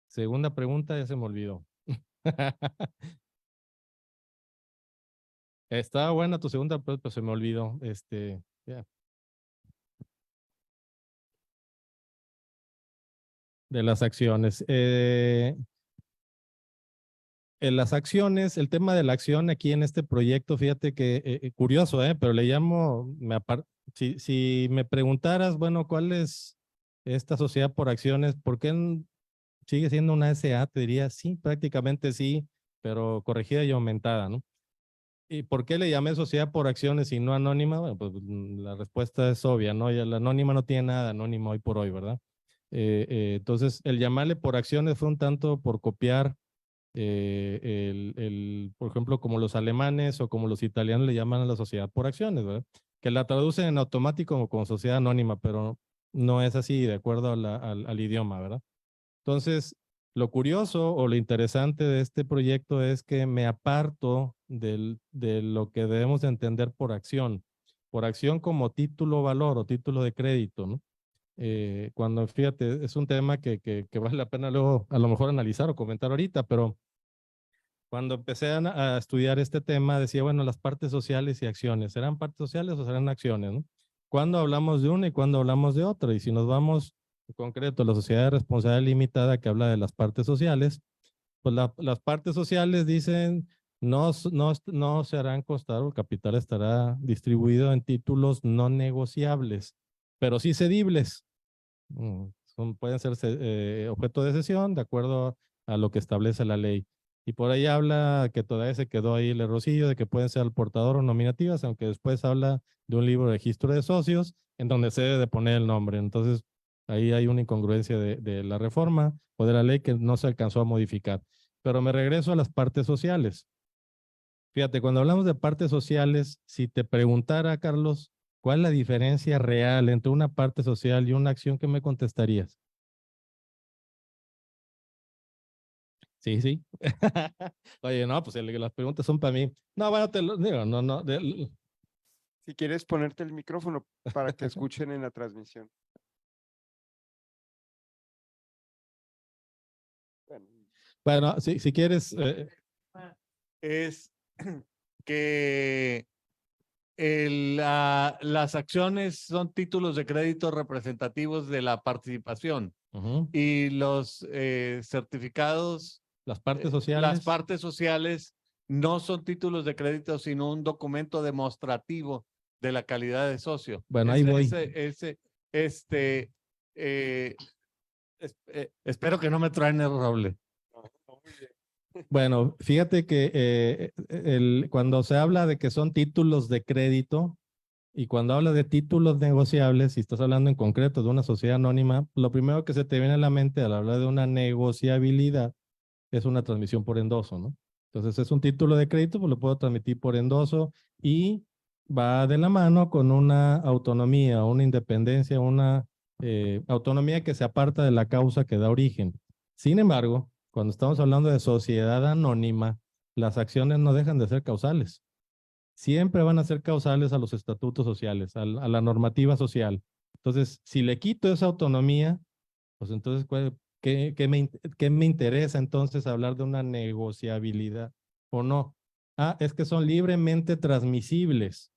Segunda pregunta, ya se me olvidó. Estaba buena tu segunda, pero se me olvidó. Ya. De las acciones. En las acciones, el tema de la acción aquí en este proyecto, fíjate que curioso, pero le llamo, si me preguntaras, bueno, ¿cuál es esta sociedad por acciones? ¿Por qué sigue siendo una SA? Te diría, sí, prácticamente sí, pero corregida y aumentada, ¿no? ¿Y por qué le llamé sociedad por acciones y no anónima? Bueno, pues la respuesta es obvia, ¿no? Ya la anónima no tiene nada anónimo hoy por hoy, ¿verdad? Entonces, el llamarle por acciones fue un tanto por copiar por ejemplo, como los alemanes o como los italianos le llaman a la sociedad por acciones, ¿verdad? Que la traducen en automático como sociedad anónima, pero no es así de acuerdo al idioma, ¿verdad? Entonces, lo curioso o lo interesante de este proyecto es que me aparto de lo que debemos de entender por acción como título valor o título de crédito, ¿no? Cuando, fíjate, es un tema que vale la pena luego a lo mejor analizar o comentar ahorita, pero cuando empecé a estudiar este tema, decía, bueno, las partes sociales y acciones, ¿serán partes sociales o serán acciones, no? ¿Cuándo hablamos de una y cuándo hablamos de otra? Y si nos vamos en concreto a la sociedad de responsabilidad limitada que habla de las partes sociales, pues las partes sociales dicen no se harán costar, el capital estará distribuido en títulos no negociables, pero sí cedibles. Pueden ser objeto de cesión de acuerdo a lo que establece la ley. Y por ahí habla que todavía se quedó ahí el errorcillo de que pueden ser al portador o nominativas, aunque después habla de un libro de registro de socios en donde se debe de poner el nombre. Entonces, ahí hay una incongruencia de la reforma o de la ley que no se alcanzó a modificar. Pero me regreso a las partes sociales. Fíjate, cuando hablamos de partes sociales, si te preguntara, Carlos, ¿cuál es la diferencia real entre una parte social y una acción? ¿Qué me contestarías? Sí, sí. Oye, no, pues las preguntas son para mí. No, bueno, te lo digo, no, no. Si quieres ponerte el micrófono para que escuchen en la transmisión. Bueno, Bueno, si quieres, Es que las acciones son títulos de crédito representativos de la participación y los certificados, las partes las sociales. partes sociales no son títulos de crédito, sino un documento demostrativo de la calidad de socio. Bueno, ahí voy. Espero que no me traen el roble. Bueno, fíjate que cuando se habla de que son títulos de crédito y cuando habla de títulos negociables, si estás hablando en concreto de una sociedad anónima, lo primero que se te viene a la mente al hablar de una negociabilidad es una transmisión por endoso, ¿no? Entonces es un título de crédito, pues lo puedo transmitir por endoso y va de la mano con una autonomía, una independencia, una autonomía que se aparta de la causa que da origen. Sin embargo, cuando estamos hablando de sociedad anónima, las acciones no dejan de ser causales. Siempre van a ser causales a los estatutos sociales, a la normativa social. Entonces, si le quito esa autonomía, pues entonces, ¿qué me interesa entonces hablar de una negociabilidad o no? Ah, es que son libremente transmisibles.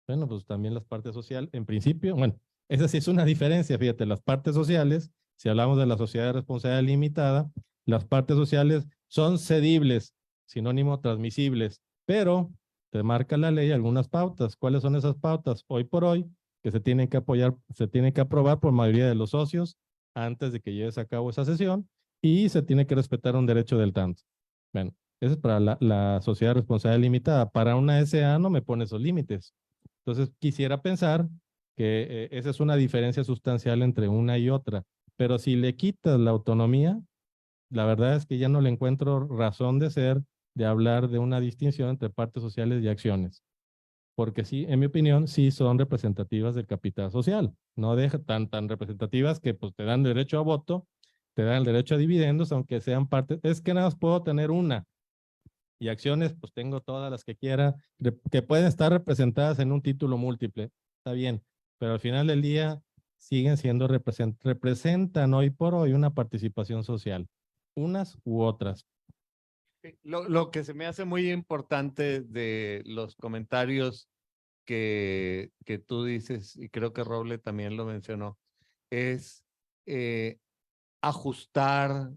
Bueno, pues también las partes sociales, en principio, bueno, esa sí es una diferencia, fíjate, las partes sociales, si hablamos de la sociedad de responsabilidad limitada, las partes sociales son cedibles, sinónimo transmisibles, pero te marca la ley algunas pautas. ¿Cuáles son esas pautas? Hoy por hoy, que se tienen que se tienen que aprobar por mayoría de los socios antes de que lleves a cabo esa sesión y se tiene que respetar un derecho del tanto. Bueno, eso es para la sociedad de responsabilidad limitada. Para una SA no me pone esos límites. Entonces, quisiera pensar que esa es una diferencia sustancial entre una y otra, pero si le quitas la autonomía, la verdad es que ya no le encuentro razón de ser de hablar de una distinción entre partes sociales y acciones, porque sí, en mi opinión, sí son representativas del capital social, no tan representativas que pues te dan derecho a voto, te dan el derecho a dividendos, aunque sean partes, es que nada más puedo tener una, y acciones, pues tengo todas las que quiera, que pueden estar representadas en un título múltiple, está bien, pero al final del día siguen siendo, representan hoy por hoy una participación social, unas u otras. Lo que se me hace muy importante de los comentarios que tú dices, y creo que Roble también lo mencionó, es ajustar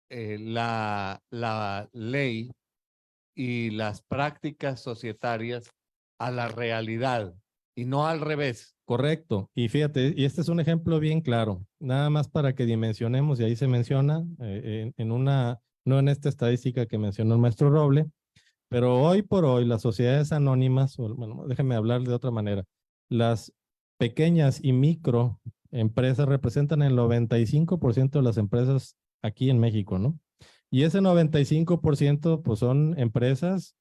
la ley y las prácticas societarias a la realidad y no al revés. Correcto. Y fíjate, y este es un ejemplo bien claro, nada más para que dimensionemos, y ahí se menciona no en esta estadística que mencionó el maestro Roble, pero hoy por hoy las sociedades anónimas, bueno, déjenme hablar de otra manera, las pequeñas y micro empresas representan el 95% de las empresas aquí en México, ¿no? Y ese 95% pues son empresas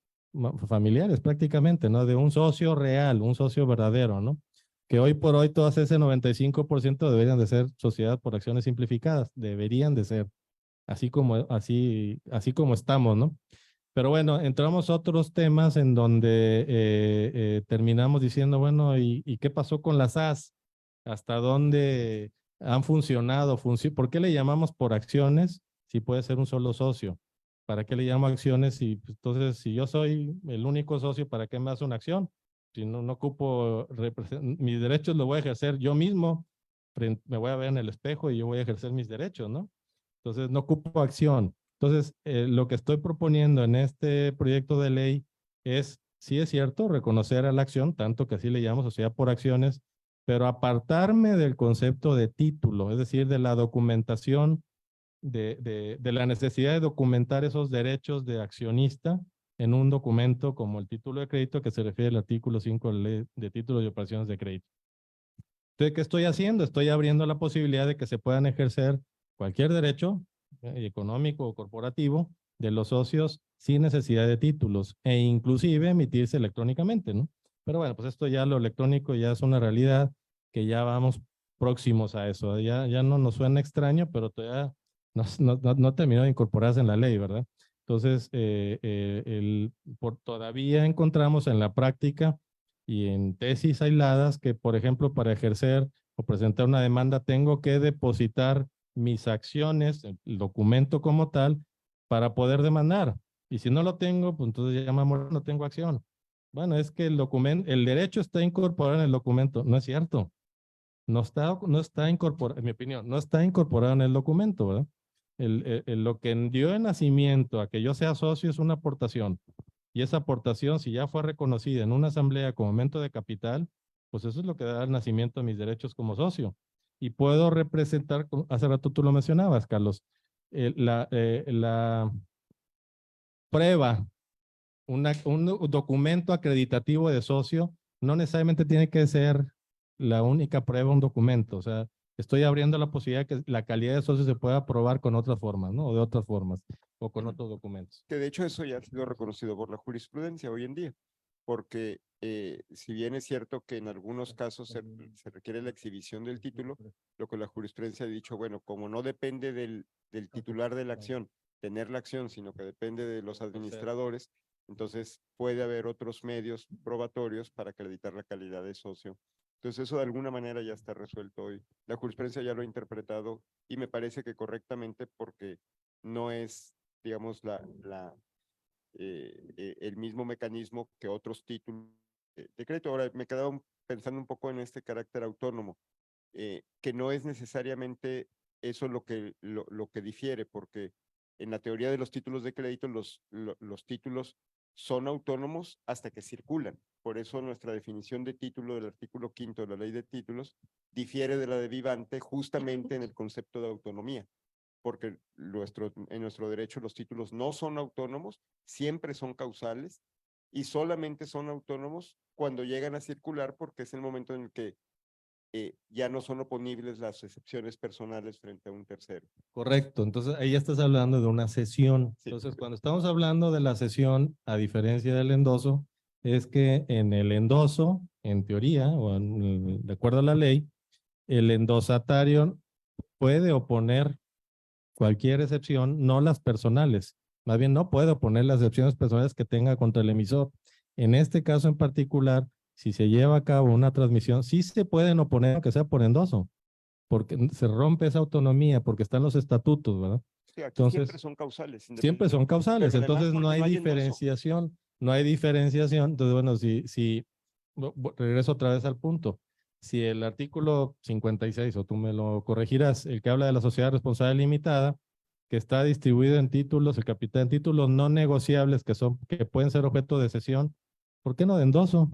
familiares prácticamente, ¿no? De un socio real, un socio verdadero, ¿no? Que hoy por hoy todas ese 95% deberían de ser sociedad por acciones simplificadas, deberían de ser, así como estamos, ¿no? Pero bueno, entramos a otros temas en donde terminamos diciendo, bueno, ¿y qué pasó con las SAS? ¿Hasta dónde han funcionado? ¿Por qué le llamamos por acciones si puede ser un solo socio? ¿Para qué le llamo acciones? Pues, entonces, si yo soy el único socio, ¿para qué me hace una acción? Si no ocupo, mis derechos los voy a ejercer yo mismo, me voy a ver en el espejo y yo voy a ejercer mis derechos, ¿no? Entonces, no ocupo acción. Entonces, lo que estoy proponiendo en este proyecto de ley es, sí es cierto, reconocer a la acción, tanto que así le llamamos sociedad por acciones, pero apartarme del concepto de título, es decir, de la documentación, de la necesidad de documentar esos derechos de accionista en un documento como el título de crédito que se refiere al artículo 5 de la Ley de Títulos y Operaciones de Crédito. Entonces, ¿qué estoy haciendo? Estoy abriendo la posibilidad de que se puedan ejercer cualquier derecho económico o corporativo de los socios sin necesidad de títulos e inclusive emitirse electrónicamente, ¿no? Pero bueno, pues esto ya lo electrónico ya es una realidad que ya vamos próximos a eso. Ya no nos suena extraño, pero todavía no terminó de incorporarse en la ley, ¿verdad? Entonces, todavía encontramos en la práctica y en tesis aisladas que, por ejemplo, para ejercer o presentar una demanda tengo que depositar mis acciones, el documento como tal, para poder demandar. Y si no lo tengo, pues entonces ya no tengo acción. Bueno, es que el derecho está incorporado en el documento. No es cierto. No está incorporado, en mi opinión, no está incorporado en el documento, ¿verdad? Lo que dio el nacimiento a que yo sea socio es una aportación. Y esa aportación, si ya fue reconocida en una asamblea como aumento de capital, pues eso es lo que da el nacimiento a mis derechos como socio. Y puedo representar, hace rato tú lo mencionabas, Carlos, la prueba, un documento acreditativo de socio, no necesariamente tiene que ser la única prueba, un documento. O sea, estoy abriendo la posibilidad de que la calidad de socio se pueda probar con otras formas, ¿no? O de otras formas, o con otros documentos. Que de hecho eso ya ha sido reconocido por la jurisprudencia hoy en día, porque si bien es cierto que en algunos casos se requiere la exhibición del título, lo que la jurisprudencia ha dicho, bueno, como no depende del titular de la acción tener la acción, sino que depende de los administradores, entonces puede haber otros medios probatorios para acreditar la calidad de socio. Entonces eso de alguna manera ya está resuelto hoy. La jurisprudencia ya lo ha interpretado y me parece que correctamente, porque no es, digamos, el mismo mecanismo que otros títulos de crédito. Ahora me he quedado pensando un poco en este carácter autónomo, que no es necesariamente eso lo que difiere, porque en la teoría de los títulos de crédito, los títulos son autónomos hasta que circulan. Por eso nuestra definición de título del artículo 5º de la ley de títulos difiere de la de Vivante justamente en el concepto de autonomía, porque en nuestro derecho los títulos no son autónomos, siempre son causales y solamente son autónomos cuando llegan a circular, porque es el momento en el que ya no son oponibles las excepciones personales frente a un tercero. Correcto, entonces ahí ya estás hablando de una cesión. Sí. Entonces, cuando estamos hablando de la cesión, a diferencia del endoso, es que en el endoso, en teoría, o de acuerdo a la ley, el endosatario puede oponer cualquier excepción, no las personales. Más bien, no puede oponer las excepciones personales que tenga contra el emisor. En este caso en particular, si se lleva a cabo una transmisión, sí se pueden oponer, aunque sea por endoso, porque se rompe esa autonomía, porque están los estatutos, ¿verdad? Sí, aquí Entonces, siempre son causales. siempre son causales, pero además entonces no porque hay no hay endoso. diferenciación, no hay diferenciación. Entonces, bueno, regreso otra vez al punto. Si el artículo 56, o tú me lo corregirás, el que habla de la sociedad responsable limitada, que está distribuido en títulos, el capital en títulos no negociables que pueden ser objeto de cesión, ¿por qué no de endoso?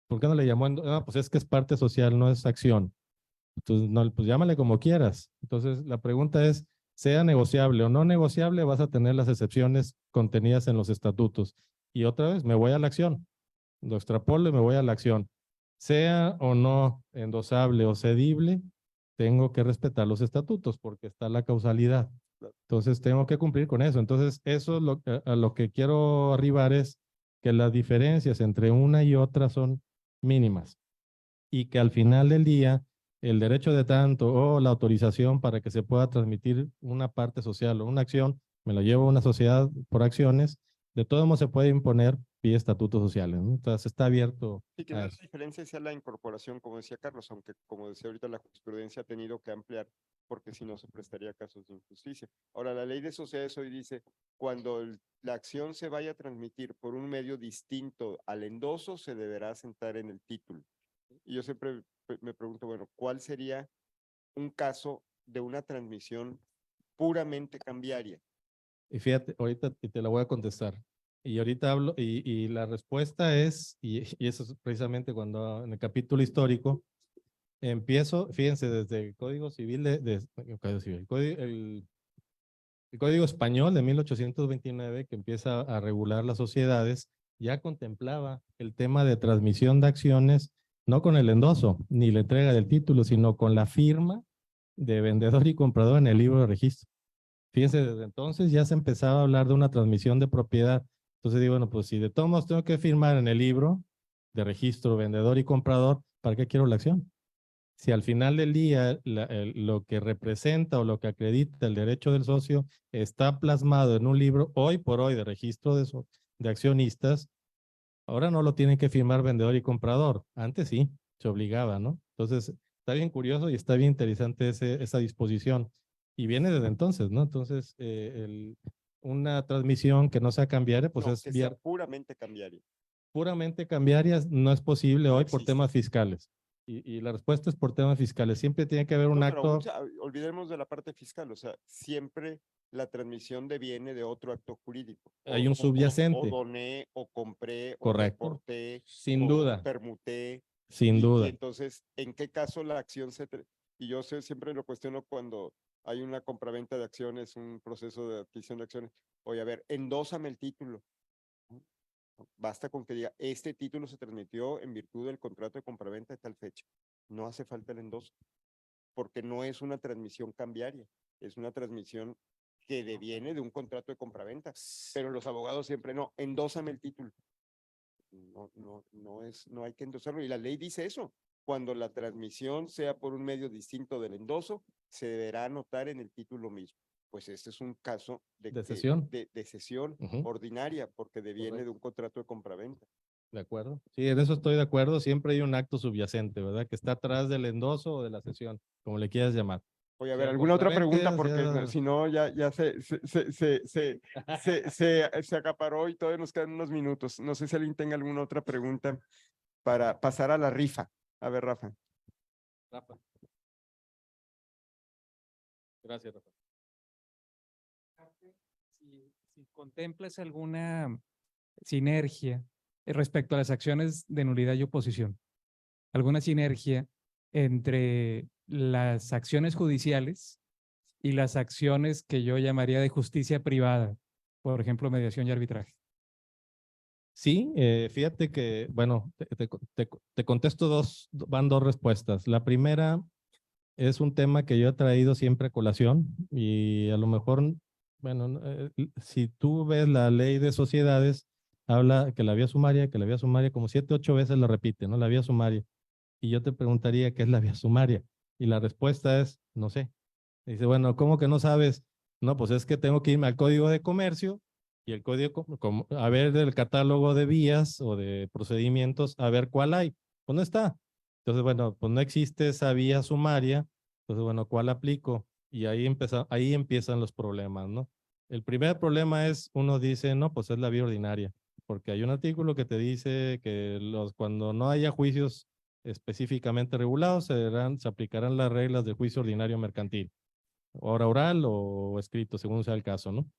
¿Por qué no le llamó endoso? No, pues es que es parte social, no es acción. Entonces, no, pues llámale como quieras. Entonces, la pregunta es, sea negociable o no negociable, vas a tener las excepciones contenidas en los estatutos. Y otra vez, me voy a la acción. Lo extrapolo y me voy a la acción. Sea o no endosable o cedible, tengo que respetar los estatutos porque está la causalidad. Entonces, tengo que cumplir con eso. Entonces, eso es a lo que quiero arribar es que las diferencias entre una y otra son mínimas y que al final del día el derecho de tanto o la autorización para que se pueda transmitir una parte social o una acción, me lo llevo a una sociedad por acciones, de todos modos se puede imponer vía estatutos sociales, ¿no? Entonces está abierto Y que a la eso. diferencia sea la incorporación, como decía Carlos, aunque como decía ahorita la jurisprudencia ha tenido que ampliar, porque si no se prestaría a casos de injusticia. Ahora, la ley de sociedades hoy dice, cuando la acción se vaya a transmitir por un medio distinto al endoso, se deberá sentar en el título. Y yo siempre me pregunto, bueno, ¿cuál sería un caso de una transmisión puramente cambiaria? Y fíjate, ahorita te la voy a contestar. Y ahorita hablo, y la respuesta es, y eso es precisamente cuando en el capítulo histórico, empiezo, fíjense, desde el Código Civil, el Código Civil, el Código Español de 1829, que empieza a regular las sociedades, ya contemplaba el tema de transmisión de acciones, no con el endoso, ni la entrega del título, sino con la firma de vendedor y comprador en el libro de registro. Fíjense, desde entonces ya se empezaba a hablar de una transmisión de propiedad. Entonces digo, bueno, pues si de todos modos tengo que firmar en el libro de registro vendedor y comprador, ¿para qué quiero la acción? Si al final del día lo que representa o lo que acredita el derecho del socio está plasmado en un libro hoy por hoy de registro de accionistas, ahora no lo tienen que firmar vendedor y comprador. Antes sí, se obligaba, ¿no? Entonces, está bien curioso y está bien interesante esa disposición. Y viene desde entonces, ¿no? Entonces, una transmisión que no sea cambiaria, pues No, es que sea puramente cambiaria. puramente cambiaria, no es posible No hoy por existe. temas fiscales. Y la respuesta es por temas fiscales. Siempre tiene que haber un No, pero acto. olvidemos de la parte fiscal, o sea, siempre la transmisión deviene de otro acto jurídico. Hay un O subyacente. doné, o compré, o Correcto. reporté, Sin o duda. permuté. Sin Y duda. entonces, ¿en qué caso la acción y yo siempre lo cuestiono cuando hay una compraventa de acciones, un proceso de adquisición de acciones? Oye, a ver, endósame el título. Basta con que diga, este título se transmitió en virtud del contrato de compraventa de tal fecha. No hace falta el endoso, porque no es una transmisión cambiaria, es una transmisión que deviene de un contrato de compraventa. Pero los abogados siempre no, endósame el título. No hay que endosarlo. Y la ley dice eso. Cuando la transmisión sea por un medio distinto del endoso, se deberá anotar en el título mismo. Pues este es un caso De cesión. de cesión ordinaria, porque deviene de un contrato de compraventa. De acuerdo. Sí, en eso estoy de acuerdo. Siempre hay un acto subyacente, ¿verdad? Que está atrás del endoso o de la cesión, como le quieras llamar. Oye, a ver, ¿alguna otra pregunta? Porque si no, ya se acaparó y todavía nos quedan unos minutos. No sé si alguien tenga alguna otra pregunta para pasar a la rifa. A ver, Rafa. Rafa. Gracias, Rafa. Si contemplas alguna sinergia respecto a las acciones de nulidad y oposición, alguna sinergia entre las acciones judiciales y las acciones que yo llamaría de justicia privada, por ejemplo, mediación y arbitraje. Sí, fíjate que, bueno, te contesto van dos respuestas. La primera es un tema que yo he traído siempre a colación y a lo mejor, bueno, si tú ves la ley de sociedades, habla que la vía sumaria, como 7, 8 veces la repite, ¿no? La vía sumaria. Y yo te preguntaría qué es la vía sumaria. Y la respuesta es, no sé. Dice, bueno, ¿cómo que no sabes? No, pues es que tengo que irme al Código de Comercio y el código, a ver el catálogo de vías o de procedimientos, a ver cuál hay. Pues no está. Entonces, bueno, pues no existe esa vía sumaria. Entonces, bueno, ¿cuál aplico? Y ahí empiezan los problemas, ¿no? El primer problema es, uno dice, no, pues es la vía ordinaria, porque hay un artículo que te dice que cuando no haya juicios específicamente regulados, se aplicarán las reglas del juicio ordinario mercantil, hora oral o escrito, según sea el caso, ¿no?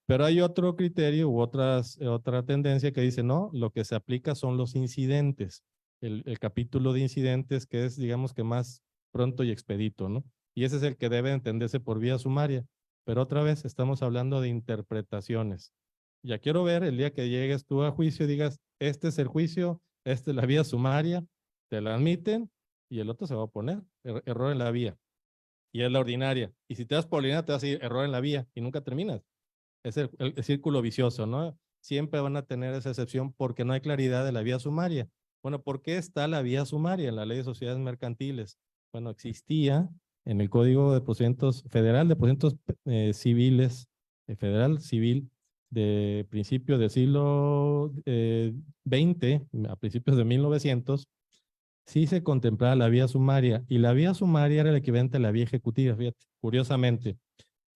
Pero hay otro criterio u otra tendencia que dice, no, lo que se aplica son los incidentes, el capítulo de incidentes que es, digamos que más pronto y expedito, ¿no? Y ese es el que debe entenderse por vía sumaria. Pero otra vez estamos hablando de interpretaciones. Ya quiero ver el día que llegues tú a juicio y digas, este es el juicio, esta es la vía sumaria, te la admiten y el otro se va a poner error en la vía. Y es la ordinaria. Y si te das por ordinaria, te vas a ir error en la vía y nunca terminas. Es el círculo vicioso, ¿no? Siempre van a tener esa excepción porque no hay claridad de la vía sumaria. Bueno, ¿por qué está la vía sumaria en la Ley de Sociedades Mercantiles? Bueno, existía en el Código de Procedimientos Federal de Procedimientos Civiles, Federal Civil, de principios del siglo XX, a principios de 1900, sí se contemplaba la vía sumaria, y la vía sumaria era el equivalente a la vía ejecutiva, fíjate, curiosamente.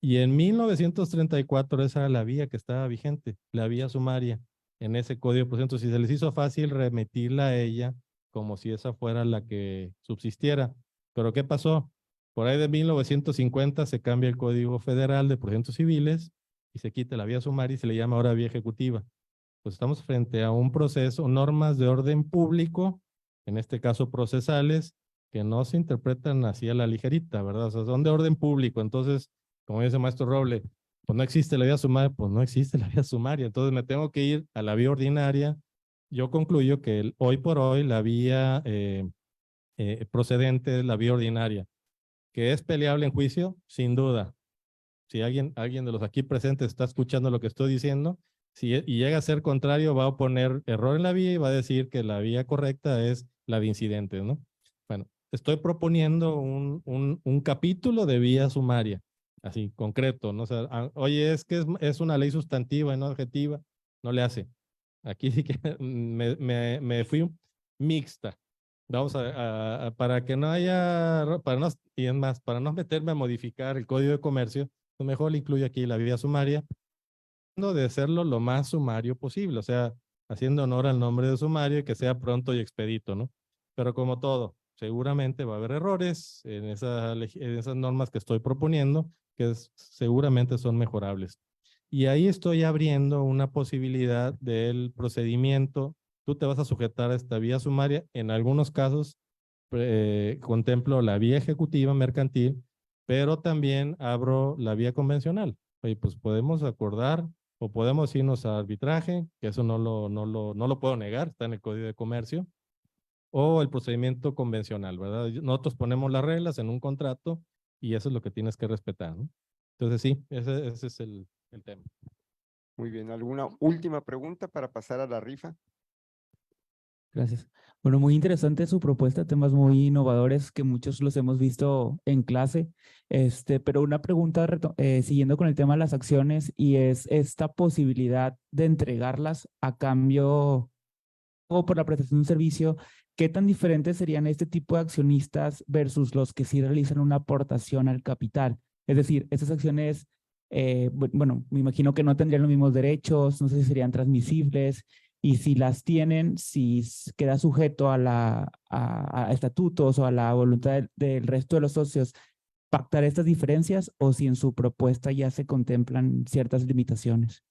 Y en 1934 esa era la vía que estaba vigente, la vía sumaria en ese Código de Procedimientos, y se les hizo fácil remitirla a ella como si esa fuera la que subsistiera. Pero ¿qué pasó? Por ahí de 1950 se cambia el Código Federal de Procedimientos Civiles y se quita la vía sumaria y se le llama ahora vía ejecutiva. Pues estamos frente a un proceso, normas de orden público, en este caso procesales, que no se interpretan así a la ligerita, ¿verdad? O sea, son de orden público. Entonces, como dice el maestro Roble, pues no existe la vía sumaria, pues no existe la vía sumaria. Entonces me tengo que ir a la vía ordinaria. Yo concluyo que hoy por hoy la vía procedente es la vía ordinaria. ¿Que es peleable en juicio? Sin duda. Si alguien de los aquí presentes está escuchando lo que estoy diciendo, y llega a ser contrario, va a poner error en la vía y va a decir que la vía correcta es la de incidentes, ¿no? Bueno, estoy proponiendo un capítulo de vía sumaria, así, concreto, ¿no? O sea, oye, es que es una ley sustantiva y no adjetiva, no le hace. Aquí sí que me fui mixta. Vamos para que no haya, y es más, para no meterme a modificar el Código de Comercio, pues mejor le incluyo aquí la vía sumaria, de hacerlo lo más sumario posible, o sea, haciendo honor al nombre de sumario y que sea pronto y expedito, ¿no? Pero como todo, seguramente va a haber errores en esas normas que estoy proponiendo, que seguramente son mejorables. Y ahí estoy abriendo una posibilidad del procedimiento. Tú te vas a sujetar a esta vía sumaria. En algunos casos contemplo la vía ejecutiva mercantil, pero también abro la vía convencional. Oye, pues podemos acordar o podemos irnos a arbitraje, que eso no lo puedo negar, está en el Código de Comercio, o el procedimiento convencional, ¿verdad? Nosotros ponemos las reglas en un contrato y eso es lo que tienes que respetar, ¿no? Entonces sí, ese es el tema. Muy bien, ¿alguna última pregunta para pasar a la rifa? Gracias. Bueno, muy interesante su propuesta, temas muy innovadores que muchos los hemos visto en clase. Pero una pregunta siguiendo con el tema de las acciones y es esta posibilidad de entregarlas a cambio o por la prestación de un servicio, ¿qué tan diferentes serían este tipo de accionistas versus los que sí realizan una aportación al capital? Es decir, estas acciones, bueno, me imagino que no tendrían los mismos derechos, no sé si serían transmisibles, y si las tienen, si queda sujeto a estatutos o a la voluntad del resto de los socios pactar estas diferencias o si en su propuesta ya se contemplan ciertas limitaciones.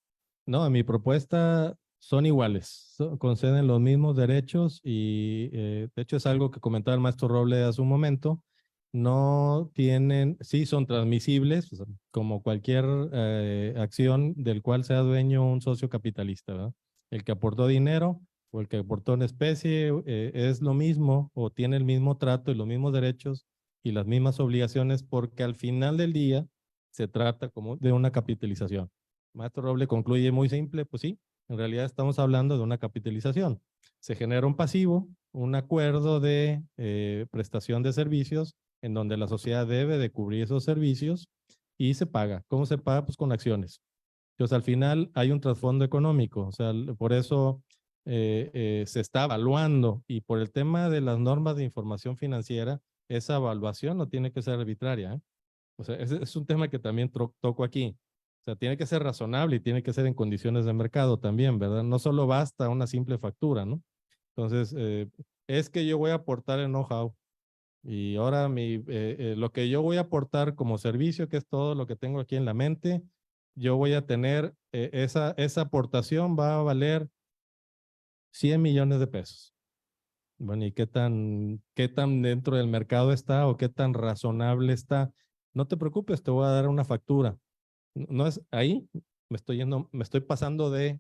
No, en mi propuesta son iguales, conceden los mismos derechos y de hecho es algo que comentaba el maestro Roble hace un momento. No tienen, sí son transmisibles, o sea, como cualquier acción del cual sea dueño un socio capitalista, ¿verdad? El que aportó dinero o el que aportó en especie es lo mismo o tiene el mismo trato y los mismos derechos y las mismas obligaciones porque al final del día se trata como de una capitalización. Maestro Roble concluye muy simple, pues sí, en realidad estamos hablando de una capitalización. Se genera un pasivo, un acuerdo de prestación de servicios en donde la sociedad debe de cubrir esos servicios y se paga. ¿Cómo se paga? Pues con acciones. Entonces al final hay un trasfondo económico, o sea, por eso se está evaluando y por el tema de las normas de información financiera, esa evaluación no tiene que ser arbitraria, ¿eh? O sea, es un tema que también toco aquí. O sea, tiene que ser razonable y tiene que ser en condiciones de mercado también, ¿verdad? No solo basta una simple factura, ¿no? Entonces, es que yo voy a aportar el know-how y ahora lo que yo voy a aportar como servicio, que es todo lo que tengo aquí en la mente, yo voy a tener, esa aportación va a valer 100 millones de pesos. Bueno, ¿y qué tan dentro del mercado está o qué tan razonable está? No te preocupes, te voy a dar una factura. No es ahí, me estoy pasando del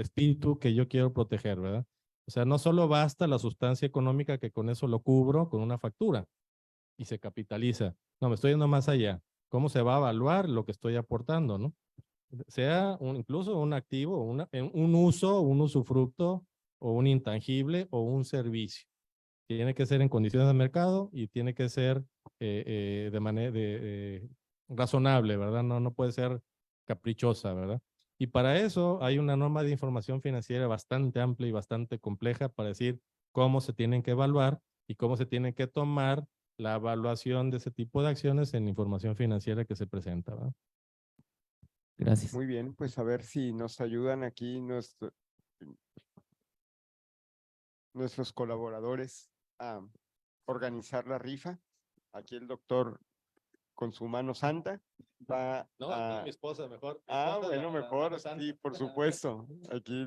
espíritu que yo quiero proteger, ¿verdad? O sea, no solo basta la sustancia económica que con eso lo cubro con una factura y se capitaliza. No, me estoy yendo más allá. ¿Cómo se va a evaluar lo que estoy aportando, no? Sea incluso un activo, un uso, un usufructo o un intangible o un servicio. Tiene que ser en condiciones de mercado y tiene que ser de manera razonable, ¿verdad? No puede ser caprichosa, ¿verdad? Y para eso hay una norma de información financiera bastante amplia y bastante compleja para decir cómo se tienen que evaluar y cómo se tiene que tomar la evaluación de ese tipo de acciones en información financiera que se presenta, ¿verdad? Gracias. Muy bien, pues a ver si nos ayudan aquí nuestros colaboradores a organizar la rifa. Aquí el doctor con su mano santa va No, a... mi esposa mejor. bueno, mejor, sí, por supuesto. Aquí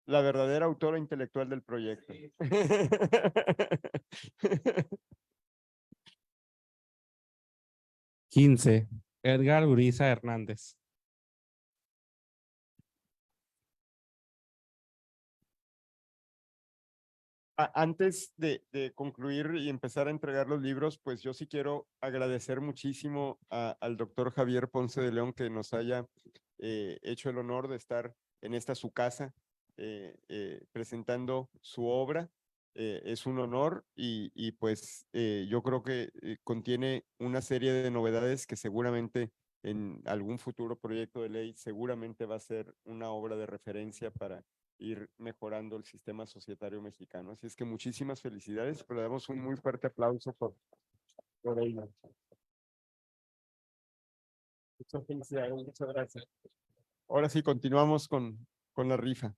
la verdadera autora intelectual del proyecto. 15. Edgar Uriza Hernández. Antes de concluir y empezar a entregar los libros, pues yo sí quiero agradecer muchísimo al doctor Javier Ponce de León que nos haya hecho el honor de estar en esta su casa presentando su obra. Es un honor y pues yo creo que contiene una serie de novedades que seguramente en algún futuro proyecto de ley seguramente va a ser una obra de referencia para ir mejorando el sistema societario mexicano. Así es que muchísimas felicidades, pero le damos un muy fuerte aplauso por ello. Muchas felicidades, muchas gracias. Ahora sí, continuamos con la rifa.